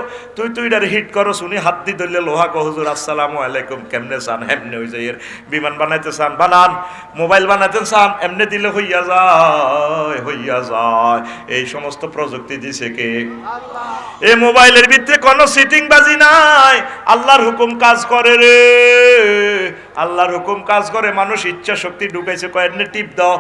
Speaker 1: তুইটার হিট করো শুনি, হাত দি ধরলে লোহা কহ হুজুর আসসালামু আলাইকুম, কেমনে চান হেমনে হয়ে যায়। বিমান বানাইতে চান বানান, মোবাইল বানাইতে চান এমনি দিলে হইয়া যায়, হইয়া যায়। এই সমস্ত প্রযুক্তি দিছে কে? এই মোবাইলের ভিতরে কোনো সিটিং বাজি নাই, আল্লাহর হুকুম কাজ করে রে, আল্লাহর হুকুম কাজ করে। মানুষ ইচ্ছা শক্তি ঢুকাইছে, কয়েকনে টিপ দাও,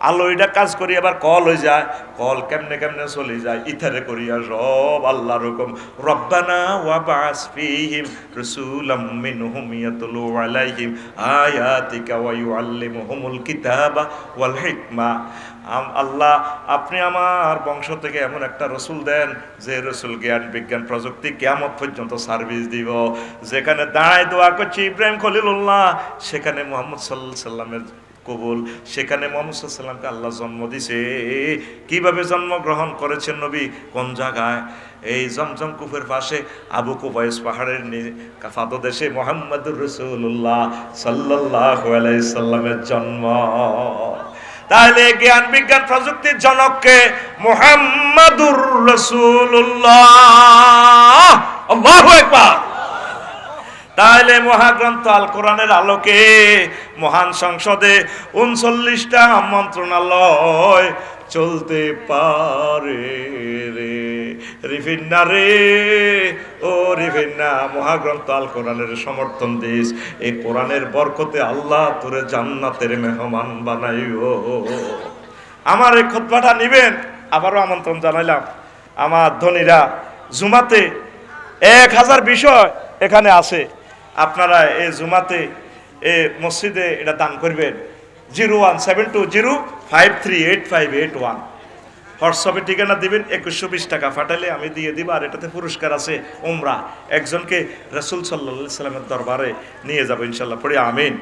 Speaker 1: আলো এটা কাজ করি, আবার কল হয়ে যায়। কল কেমনে কেমনে চলে যায়, ইথারে করিয়া সব আল্লাহর হুকুম। রব্বানা ওয়া বাস ফীহিম রাসূলাম মিনহুম ইয়াতলু আলাইহিম আয়াতিকা ওয়া ইউআল্লিমুহুমুল কিতাবা ওয়াল হিকমা। আল্লাহ, আপনি আমার বংশ থেকে এমন একটা রসুল দেন, যে রসুল জ্ঞান বিজ্ঞান প্রযুক্তি কিয়ামত পর্যন্ত সার্ভিস দিব। যেখানে দাঁড়ায় দোয়া করছি ইব্রাহিম খলিলুল্লাহ, সেখানে মুহাম্মদ সাল্লাল্লাহু আলাইহি সাল্লামের কবুল। সেখানে মুহাম্মদ সাল্লাল্লাহু আলাইহি সাল্লামকে আল্লাহ জন্ম দিছে। কিভাবে জন্মগ্রহণ করেছেন নবী, কোন জায়গায়? এই জমজম কূপের পাশে আবু কুবাইস পাহাড়ের পাদদেশে মুহাম্মদুর রাসূলুল্লাহ সাল্লাল্লাহু আলাইহি সাল্লামের জন্ম। তাহলে জ্ঞান বিজ্ঞান প্রযুক্তির জনককে? মুহাম্মাদুর রাসূলুল্লাহ। আল্লাহু আকবার। তাহলে মহাগ্রন্থ আল কোরআনের আলোকে মহান সংসদে 39টা মন্ত্রণালয় চলতে পারে রে। রিফিন্না রে, ও রিফিন্না, মহাগ্রন্থ আল কোরআনের সমর্থন দিস। এই কোরআনের বরকতে আল্লাহ তোরে জান্নাতের মেহমান বানাইও। আমার এই খুতবাটা নিবেন, আবারও আমন্ত্রণ জানাইলাম। আমার ধনীরা জুমাতে 1000 বিষয় এখানে আছে, আপনারা এই জুমাতে এ মসজিদে এটা দান করবেন। 017205385881 হোয়াটসঅ্যাপে ঠিকানা দিবেন। 2120 টাকা পাঠালে আমি দিয়ে দিব। আর এটাতে পুরস্কার আছে উমরা, একজনকে রাসূল সাল্লাল্লাহু আলাইহি সাল্লামের দরবারে নিয়ে যাবো ইনশাল্লাহ। পড়ি আমিন।